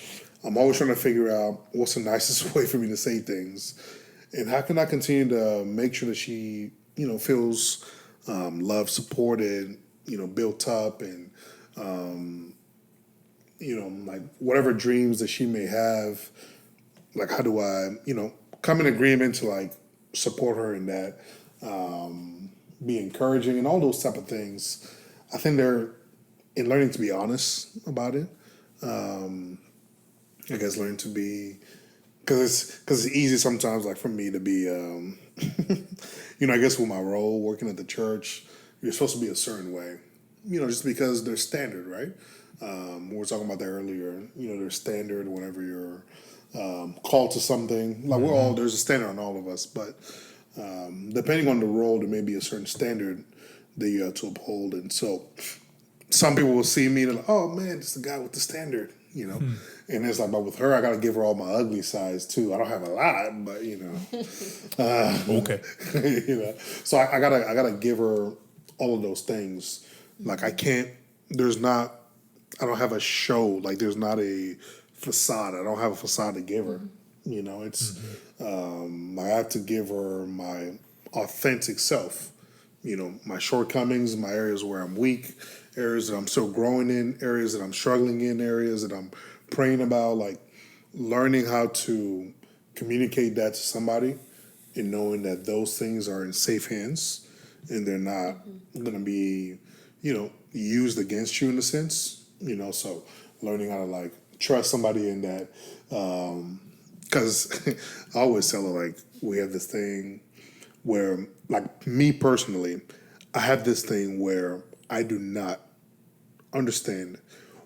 I'm always trying to figure out what's the nicest way for me to say things, and how can I continue to make sure that she, feels loved, supported, built up, and like whatever dreams that she may have, like how do I, come in agreement to like support her in that, be encouraging and all those type of things. I think they're in learning to be honest about it. I guess learn to be, because it's easy sometimes like for me to be, I guess with my role working at the church, you're supposed to be a certain way, just because they're standard, right? We were talking about that earlier. There's standard whenever you're called to something. Like there's a standard on all of us, but depending on the role, there may be a certain standard that you have to uphold. And so some people will see me and they're like, oh man, it's the guy with the standard, And it's like, but with her, I got to give her all my ugly sides too. I don't have a lot, but Okay. So I gotta give her all of those things. Like I don't have a show. Like there's not a facade. I don't have a facade to give her. It's I have to give her my authentic self. My shortcomings, my areas where I'm weak, areas that I'm still growing in, areas that I'm struggling in, areas that I'm praying about. Like learning how to communicate that to somebody and knowing that those things are in safe hands and they're not going to be, used against you in a sense. So learning how to like trust somebody in that, because I always tell her like we have this thing where like me personally, I have this thing where I do not understand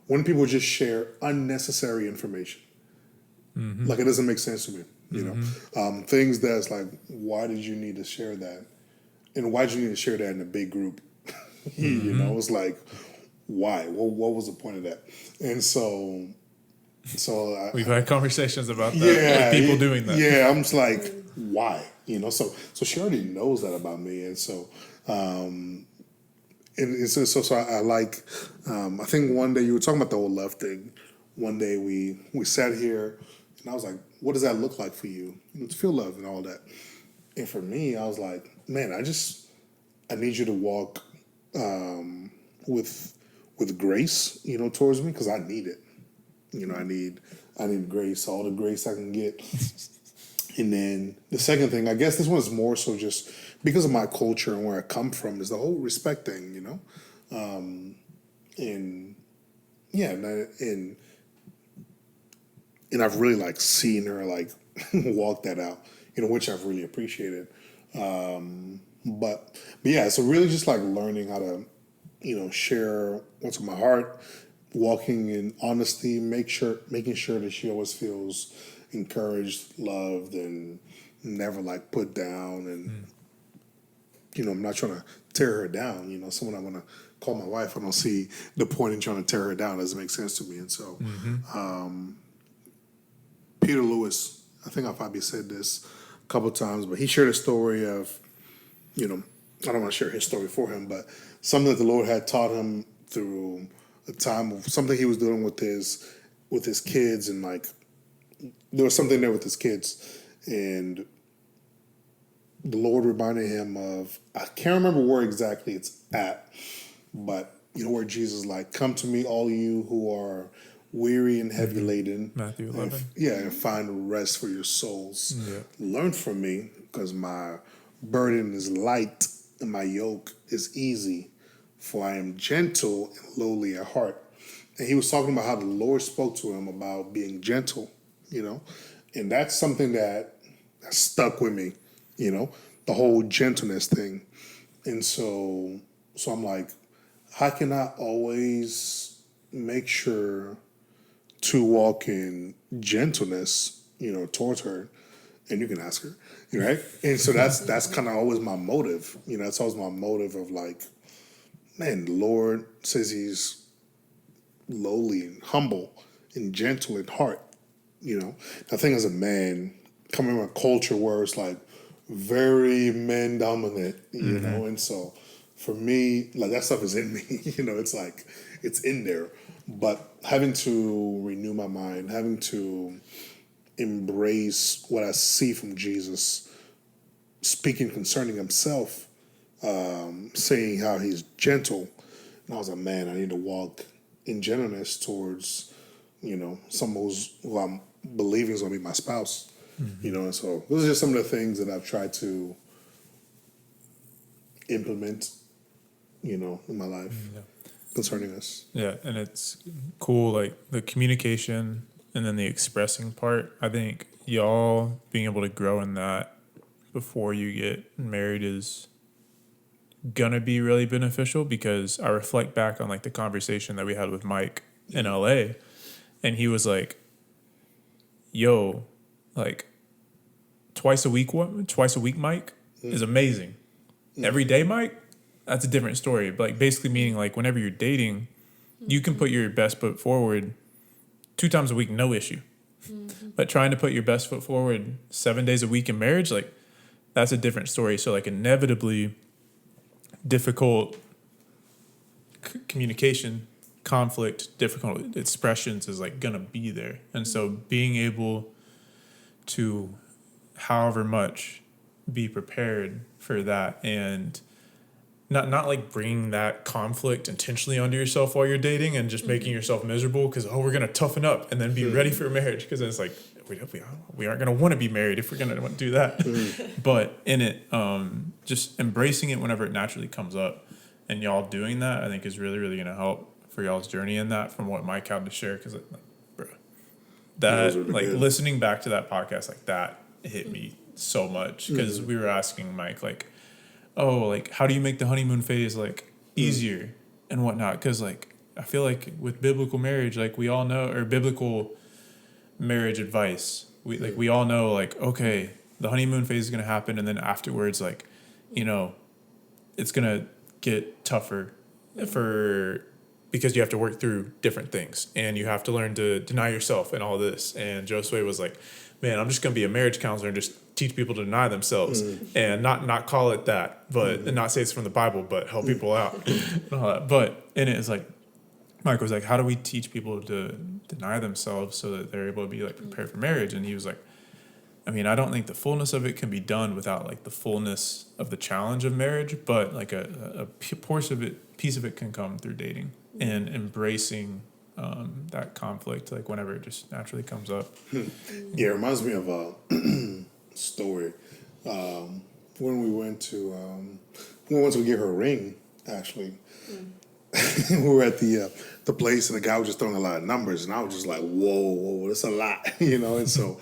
when people just share unnecessary information. Like it doesn't make sense to me. Things that's like, why did you need to share that, and why did you need to share that in a big group? It's like, why? What was the point of that? And so So We've had conversations about that. yeah, With people doing that. Yeah, I'm just like, why? So she already knows that about me, and so so I like. I think one day you were talking about the whole love thing. One day we sat here, and I was like, "What does that look like for you? To feel love and all that." And for me, I was like, "Man, I need you to walk with grace, towards me, because I need it. I need grace, all the grace I can get." And then the second thing, I guess this one is more so just because of my culture and where I come from, is the whole respect thing, and yeah, and I've really like seen her like walk that out, which I've really appreciated. But yeah, so really just like learning how to, share what's on my heart, walking in honesty, making sure that she always feels encouraged, loved, and never like put down. And I'm not trying to tear her down. Someone I'm gonna call my wife, I don't see the point in trying to tear her down. It doesn't make sense to me. And so, Peter Lewis, I think I've probably said this a couple of times, but he shared a story of, I don't want to share his story for him, but something that the Lord had taught him through a time of something he was doing with his kids, and like there was something there with his kids, and the Lord reminded him of, I can't remember where exactly it's at, but where Jesus like, "Come to me, all you who are weary and heavy laden, Matthew 11. and find rest for your souls. Yeah. Learn from me, because my burden is light and my yoke is easy, for I am gentle and lowly at heart." And he was talking about how the Lord spoke to him about being gentle, and that's something that stuck with me, the whole gentleness thing. And so I'm like, how can I always make sure to walk in gentleness, towards her? And you can ask her, right? And so that's kind of always my motive. That's always my motive of like, man, the Lord says he's lowly and humble and gentle in heart. I think as a man, coming from a culture where it's like very man dominant, and so for me, like that stuff is in me, it's like, it's in there. But having to renew my mind, having to embrace what I see from Jesus, speaking concerning himself, saying how he's gentle. And I was like, man, I need to walk in gentleness towards, someone who I'm believing is going to be my spouse. And so those are just some of the things that I've tried to implement, in my life concerning us. Yeah, and it's cool, like the communication and then the expressing part. I think y'all being able to grow in that before you get married is gonna be really beneficial, because I reflect back on like the conversation that we had with Mike in LA, and he was like, yo, like twice a week Mike is amazing. Every day Mike, that's a different story. But like basically meaning like whenever you're dating, you can put your best foot forward 2 times a week, no issue. But trying to put your best foot forward 7 days a week in marriage, like that's a different story. So like inevitably difficult communication, conflict, difficult expressions is like gonna be there. And so being able to however much be prepared for that, and not like bringing that conflict intentionally onto yourself while you're dating and just making yourself miserable because, we're going to toughen up and then be ready for marriage, because it's like we aren't going to want to be married if we're going to do that. But in it, just embracing it whenever it naturally comes up, and y'all doing that, I think is really, really going to help for y'all's journey in that, from what Mike had to share. Because bro, that really like good. listening back to that podcast, like that hit me so much, because we were asking Mike like, oh, like how do you make the honeymoon phase like easier and whatnot? Because like I feel like with biblical marriage, like we all know, or biblical marriage advice, we all know like, okay, the honeymoon phase is gonna happen, and then afterwards, like, it's gonna get tougher for because you have to work through different things and you have to learn to deny yourself and all this. And Josue was like, man, I'm just going to be a marriage counselor and just teach people to deny themselves and not call it that, but and not say it's from the Bible, but help people out and all that. But in it, it's like, Mike was like, how do we teach people to deny themselves so that they're able to be like prepared for marriage? And he was like, I mean, I don't think the fullness of it can be done without like the fullness of the challenge of marriage, but like a piece of it can come through dating and embracing that conflict, like whenever it just naturally comes up. Yeah, it reminds me of a story. When we went to get her ring, actually, we were at the place, and the guy was just throwing a lot of numbers, and I was just like, whoa, that's a lot, and so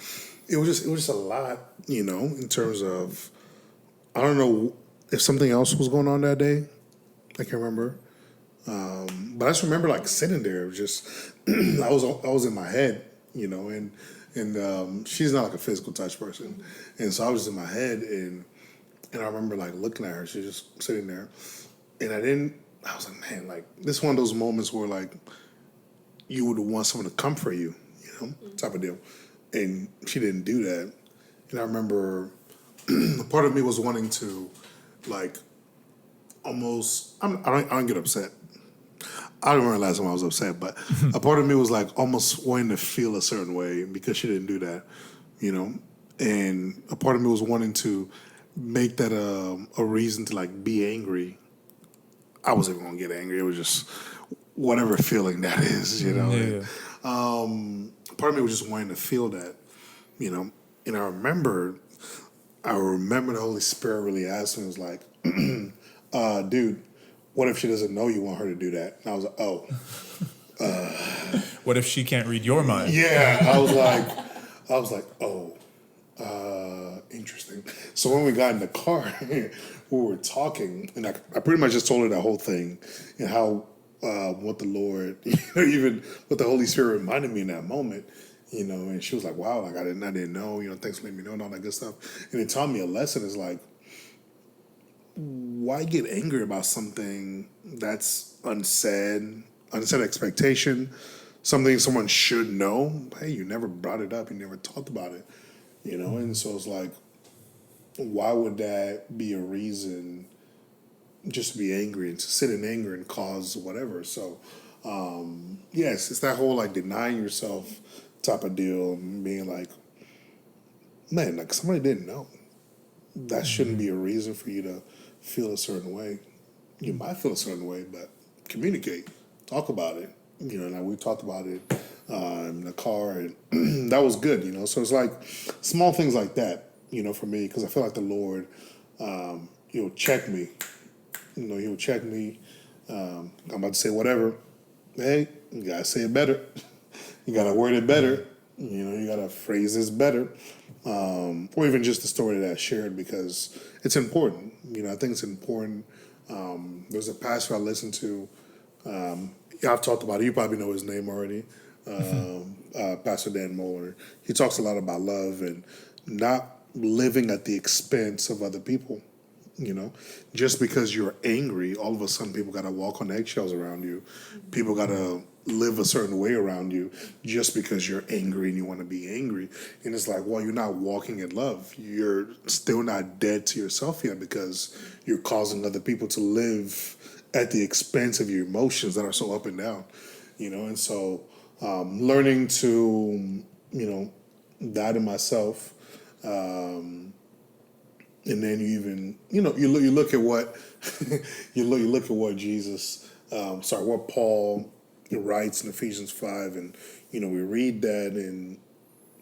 it was just a lot, in terms of, I don't know if something else was going on that day. I can't remember. But I just remember like sitting there, just I was in my head, and she's not like a physical touch person, and so I was in my head, and I remember like looking at her, she's just sitting there, and I was like, man, like this is one of those moments where like you would want someone to comfort you, type of deal, and she didn't do that, and I remember a part of me was wanting to like almost I don't get upset. I don't remember the last time I was upset, but a part of me was like almost wanting to feel a certain way because she didn't do that, and a part of me was wanting to make that a reason to like be angry. I wasn't even gonna get angry. It was just whatever feeling that is, Yeah. Part of me was just wanting to feel that, and I remember the Holy Spirit really asked me, was like, dude, what if she doesn't know you want her to do that? And I was like, oh. What if she can't read your mind? Yeah, I was like, oh, interesting. So when we got in the car, we were talking, and I pretty much just told her that whole thing and how what the Lord, even what the Holy Spirit reminded me in that moment, and she was like, wow, like I didn't know, thanks for letting me know and all that good stuff. And it taught me a lesson is like, why get angry about something that's unsaid expectation, something someone should know? Hey, you never brought it up, you never talked about it, and so it's like, why would that be a reason just to be angry and to sit in anger and cause whatever? So yes, it's that whole like denying yourself type of deal, and being like, man, like somebody didn't know. That shouldn't be a reason for you to feel a certain way. You might feel a certain way, but communicate, talk about it. Like we talked about it in the car, and that was good. So it's like small things like that. For me, because I feel like the Lord, He'll check me. He'll check me. I'm about to say whatever. Hey, you gotta say it better. You gotta word it better. You gotta phrase this better. Or even just the story that I shared, because it's important. I think it's important. There's a pastor I listen to. I've talked about it. You probably know his name already. Pastor Dan Moeller. He talks a lot about love and not living at the expense of other people. Just because you're angry, all of a sudden people got to walk on eggshells around you. People got to live a certain way around you just because you're angry and you want to be angry. And it's like, well, you're not walking in love. You're still not dead to yourself yet, because you're causing other people to live at the expense of your emotions that are so up and down. And so learning to, die to myself. And then you even, you look at what you look at what what Paul writes in Ephesians 5, and we read that, and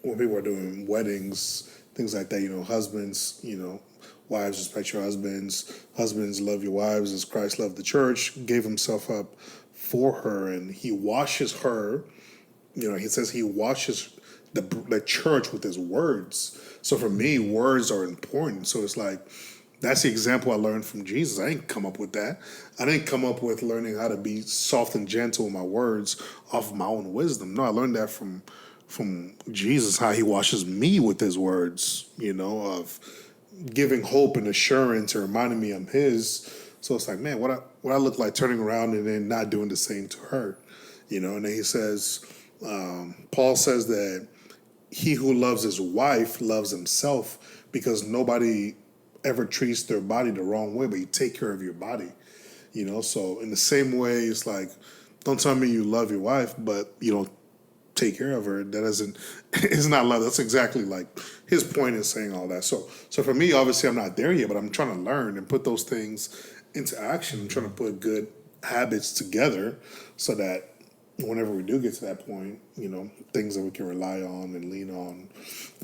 when people are doing weddings, things like that, husbands, wives, respect your husbands love your wives as Christ loved the church, gave himself up for her, and he washes her. He says he washes the church with his words. So for me, words are important. So it's like, that's the example I learned from Jesus. I didn't come up with that. I didn't come up with learning how to be soft and gentle with my words off of my own wisdom. No, I learned that from Jesus, how he washes me with his words, of giving hope and assurance, and reminding me I'm his, So it's like, man, what I look like turning around and then not doing the same to her, And then he says, Paul says that he who loves his wife loves himself, because nobody ever treats their body the wrong way, but you take care of your body. So in the same way, it's like, don't tell me you love your wife, but you don't take care of her. That isn't, it's not love. That's exactly like his point in saying all that. So for me, obviously I'm not there yet, but I'm trying to learn and put those things into action. I'm trying to put good habits together so that whenever we do get to that point, things that we can rely on and lean on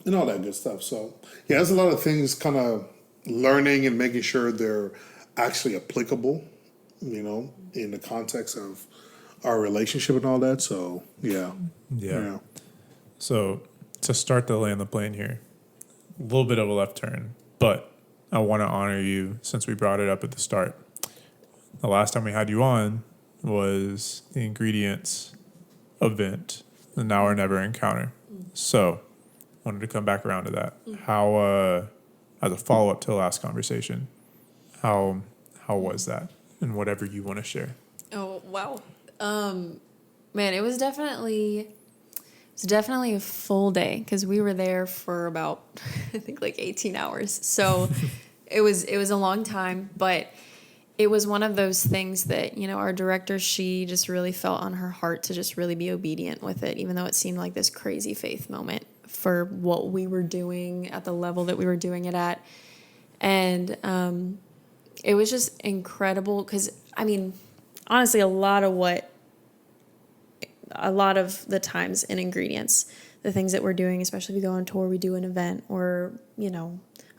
and all that good stuff. So yeah, there's a lot of things kind of learning and making sure they're actually applicable, in the context of our relationship and all that. So yeah. So to start to land the plane here, a little bit of a left turn, but I want to honor you since we brought it up at the start. The last time we had you on was the ingredients event, the Now or Never encounter. So wanted to come back around to that. How, as a follow up to the last conversation, how was that, and whatever you want to share? Oh wow, man, it was definitely a full day because we were there for about I think like 18 hours. So it was a long time, but it was one of those things that, our director, she just really felt on her heart to just really be obedient with it, even though it seemed like this crazy faith moment for what we were doing at the level that we were doing it at. And it was just incredible because, honestly, a lot of the times in ingredients, the things that we're doing, especially if we go on tour, we do an event or,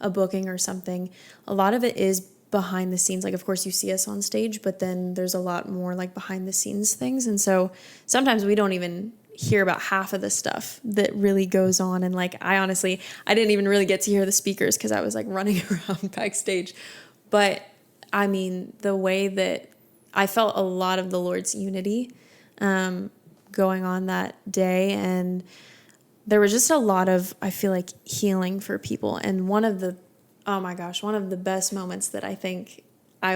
a booking or something, a lot of it is behind the scenes. Like, of course you see us on stage, but then there's a lot more like behind the scenes things. And so sometimes we don't even hear about half of the stuff that really goes on. And like, I didn't even really get to hear the speakers because I was like running around backstage. But the way that I felt a lot of the Lord's unity going on that day. And there was just a lot of, I feel like, healing for people. And one of the best moments that I think I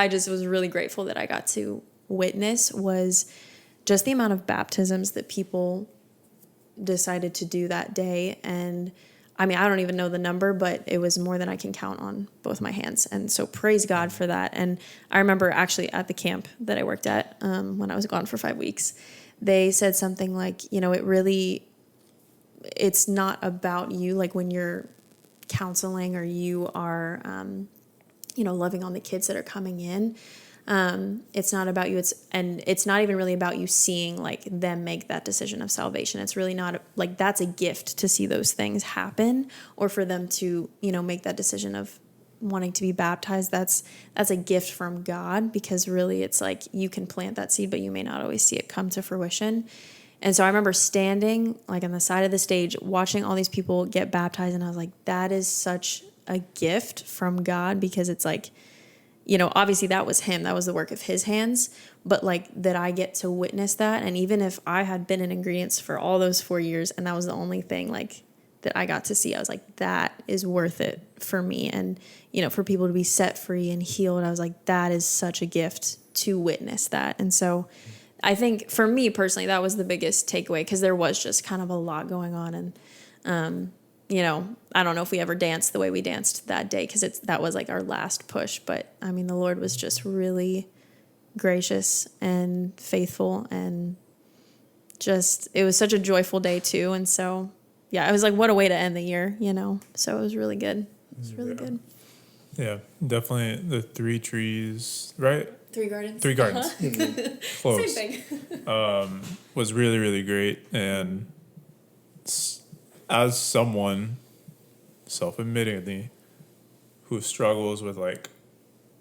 just was really grateful that I got to witness was just the amount of baptisms that people decided to do that day. And I don't even know the number, but it was more than I can count on both my hands. And so praise God for that. And I remember actually at the camp that I worked at when I was gone for 5 weeks, they said something like, it's not about you. Like when you're counseling or you are, loving on the kids that are coming in. It's not about you. It's not even really about you seeing like them make that decision of salvation. It's really not like that's a gift to see those things happen or for them to, make that decision of wanting to be baptized. That's a gift from God, because really it's like you can plant that seed, but you may not always see it come to fruition. And so I remember standing like on the side of the stage, watching all these people get baptized. And I was like, that is such a gift from God, because it's like, obviously that was him, that was the work of his hands, but like that I get to witness that. And even if I had been in ingredients for all those 4 years and that was the only thing like that I got to see, I was like, that is worth it for me. And, for people to be set free and healed, I was like, that is such a gift to witness that. And so I think for me personally, that was the biggest takeaway, because there was just kind of a lot going on. And, I don't know if we ever danced the way we danced that day, because that was like our last push. But the Lord was just really gracious and faithful, and just, it was such a joyful day too. And so, yeah, it was like, what a way to end the year, so it was really good. It was really good. Yeah, definitely the 3 trees, right? 3 gardens. 3 gardens. Close. Same thing. Was really, really great. And as someone, self-admittedly, who struggles with like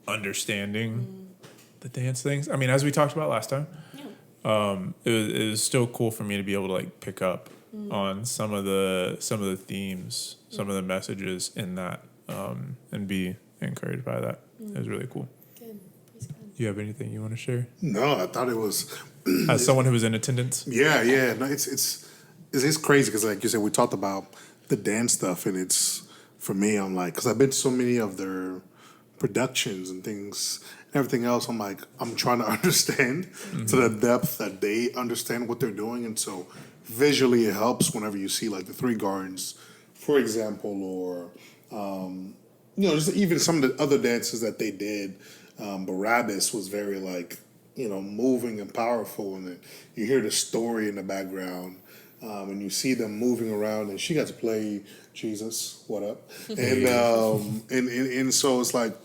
understanding the dance things, as we talked about last time, it was still cool for me to be able to like pick up on some of the themes, some of the messages in that, and be encouraged by that. It was really cool. Good. Praise God. Do you have anything you want to share? No, I thought it was. As someone who was in attendance? Yeah. No, it's crazy because, like you said, we talked about the dance stuff, and it's, for me, I'm like, because I've been to so many of their productions and things, and everything else. I'm like, I'm trying to understand to the depth that they understand what they're doing, and so visually it helps whenever you see like the Three Gardens, for example, or just even some of the other dances that they did. Barabbas was very like moving and powerful, and then you hear the story in the background. And you see them moving around, and she got to play Jesus. What up? And so it's like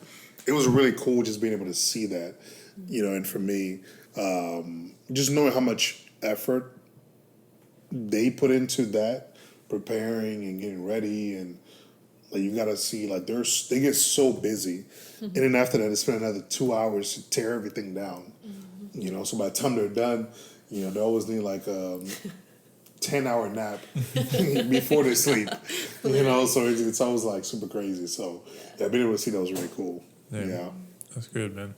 it was really cool just being able to see that, And for me, just knowing how much effort they put into that, preparing and getting ready, and like you got to see like they get so busy, and then after that, they spend another 2 hours to tear everything down. So by the time they're done, they always need like 10-hour nap before they sleep, so it's always like super crazy. So being able to see that was really cool. Yeah. That's good, man.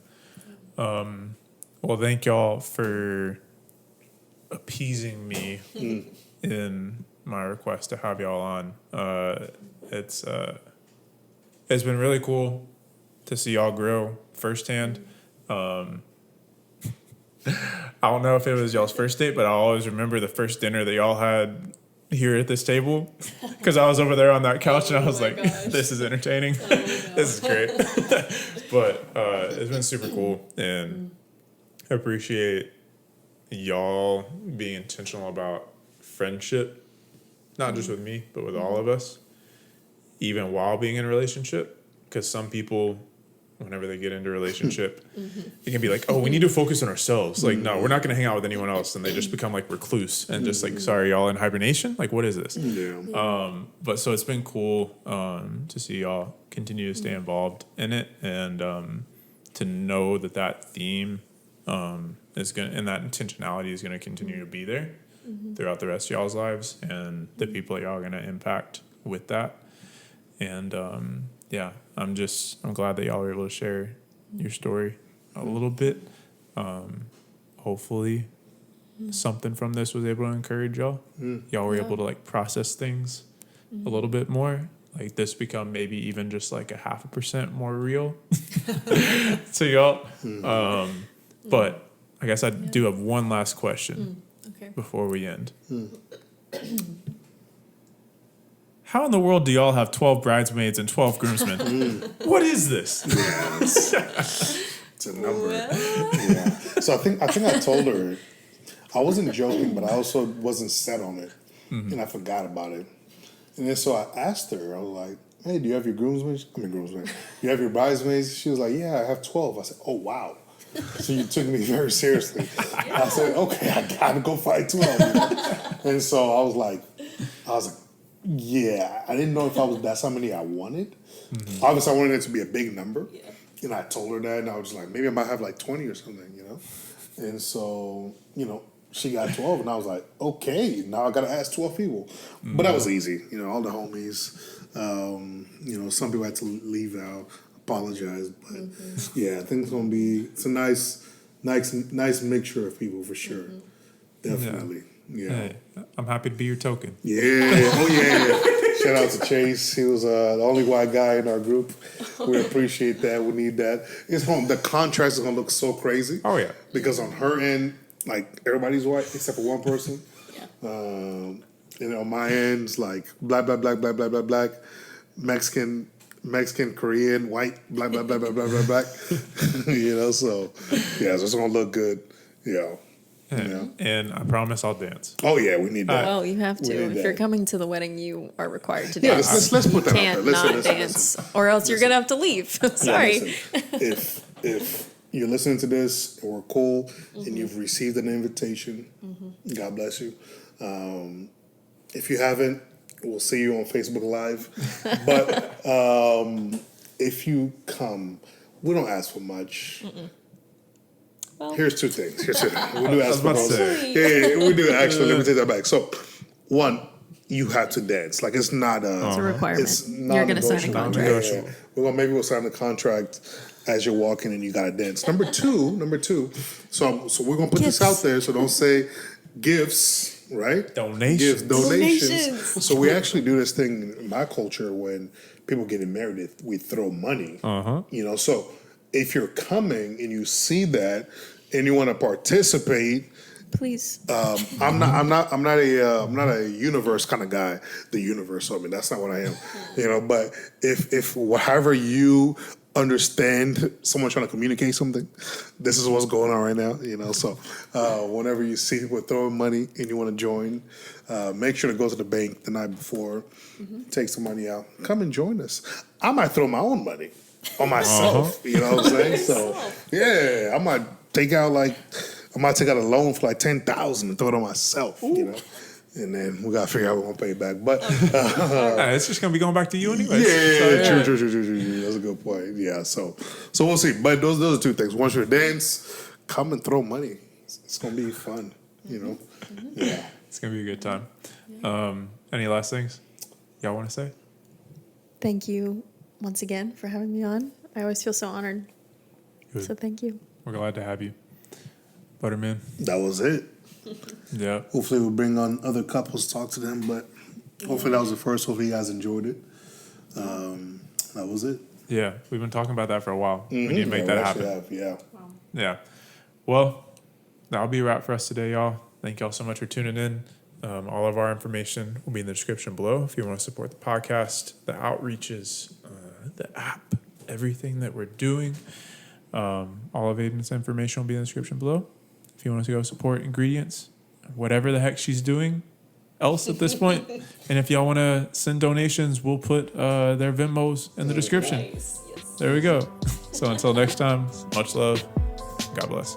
Well, thank y'all for appeasing me in my request to have y'all on. It's been really cool to see y'all grow firsthand. I don't know if it was y'all's first date, but I always remember the first dinner that y'all had here at this table, because I was over there on that couch and I was like, this is entertaining. Oh, no. This is great. But it's been super cool, and I appreciate y'all being intentional about friendship, not just with me, but with all of us, even while being in a relationship, because some people, whenever they get into a relationship, it can be like, oh, we need to focus on ourselves. Like, no, we're not going to hang out with anyone else. And they just become like recluse and just like, sorry, y'all in hibernation? Like, what is this? Yeah. But so it's been cool to see y'all continue to stay involved in it, and to know that theme is going to, and that intentionality is going to continue to be there throughout the rest of y'all's lives, and the people that y'all are going to impact with that. And I'm glad that y'all were able to share your story a little bit. Hopefully something from this was able to encourage y'all. Y'all were able to like process things a little bit more. Like this become maybe even just like 0.5% more real to y'all. But I guess I do have one last question before we end. How in the world do y'all have 12 bridesmaids and 12 groomsmen? What is this? It's a number. Yeah. So I think I told her, I wasn't joking, but I also wasn't set on it, and I forgot about it. And then so I asked her, I was like, hey, do you have your groomsmen? You have your bridesmaids? She was like, yeah, I have 12. I said, oh, wow. So you took me very seriously. I said, okay, I gotta go fight 12. And so I was like, yeah, I didn't know if that's how many I wanted. Obviously, I wanted it to be a big number. Yeah. And I told her that, and I was like, maybe I might have like 20 or something, And so, she got 12, and I was like, okay, now I got to ask 12 people. But that was easy. All the homies. Some people had to leave out, apologize. But, yeah, I think it's a nice mixture of people for sure. Definitely. Yeah. Hey, I'm happy to be your token. Yeah. Oh, yeah. Shout out to Chase. He was the only white guy in our group. We appreciate that. We need that. The contrast is going to look so crazy. Oh, yeah. Because on her end, like, everybody's white except for one person. And on my end, it's like black, Mexican, Korean, white, black. So, so it's going to look good. Yeah. And I promise I'll dance. Oh, yeah, we need that. Oh, you have to. If you're coming to the wedding, you are required to Yeah, dance. let's put that out there. You can't not dance, or else you're going to have to leave. Sorry. If you're listening to this and we're cool and you've received an invitation, God bless you. If you haven't, we'll see you on Facebook Live. But if you come, we don't ask for much. Well. Here's two things. We do ask for those. Yeah, we do actually. Let me take that back. So, one, you have to dance. Like it's not it's a requirement. It's not you're going to sign a contract. Yeah. Maybe we'll sign a contract as you're walking and you got to dance. Number two. So we're going to put this out there. So don't say gifts, right? Donations. Donations. So we actually do this thing in my culture when people getting married, we throw money. Uh-huh. You know, so if you're coming and you see that and you want to participate, Please. I'm not a universe kind of guy. The universe, so I mean that's not what I am. You know, but if however you understand someone trying to communicate something, this is what's going on right now. You know, so whenever you see people throwing money and you want to join, make sure to go to the bank the night before, take some money out, come and join us. I might throw my own money on myself. You know what I'm saying? So yeah, I might take out a loan for like $10,000 and throw it on myself. You know. And then we gotta figure out how we're gonna pay it back. But It's just gonna be going back to you anyway. yeah, true. That's a good point. Yeah, so we'll see. But those are two things. Once you're dance, come and throw money. It's gonna be fun. You know. Yeah. It's gonna be a good time. Any last things y'all want to say? Thank you once again for having me on. I always feel so honored. Good. So thank you. We're glad to have you, Butterman. That was it. Yeah. Hopefully we'll bring on other couples, talk to them, but hopefully that was the first. Hopefully you guys enjoyed it. That was it. Yeah, we've been talking about that for a while. We need to make that happen. Yeah. Yeah. Well, that'll be a wrap for us today, y'all. Thank y'all so much for tuning in. All of our information will be in the description below if you want to support the podcast, the outreaches, the app, everything that we're doing. All of Aidan's information will be in the description below. If you want to go support ingredients, whatever the heck she's doing else at this point. And if y'all want to send donations, we'll put their Venmos in the description. Nice. Yes. There we go. So until next time, much love. God bless.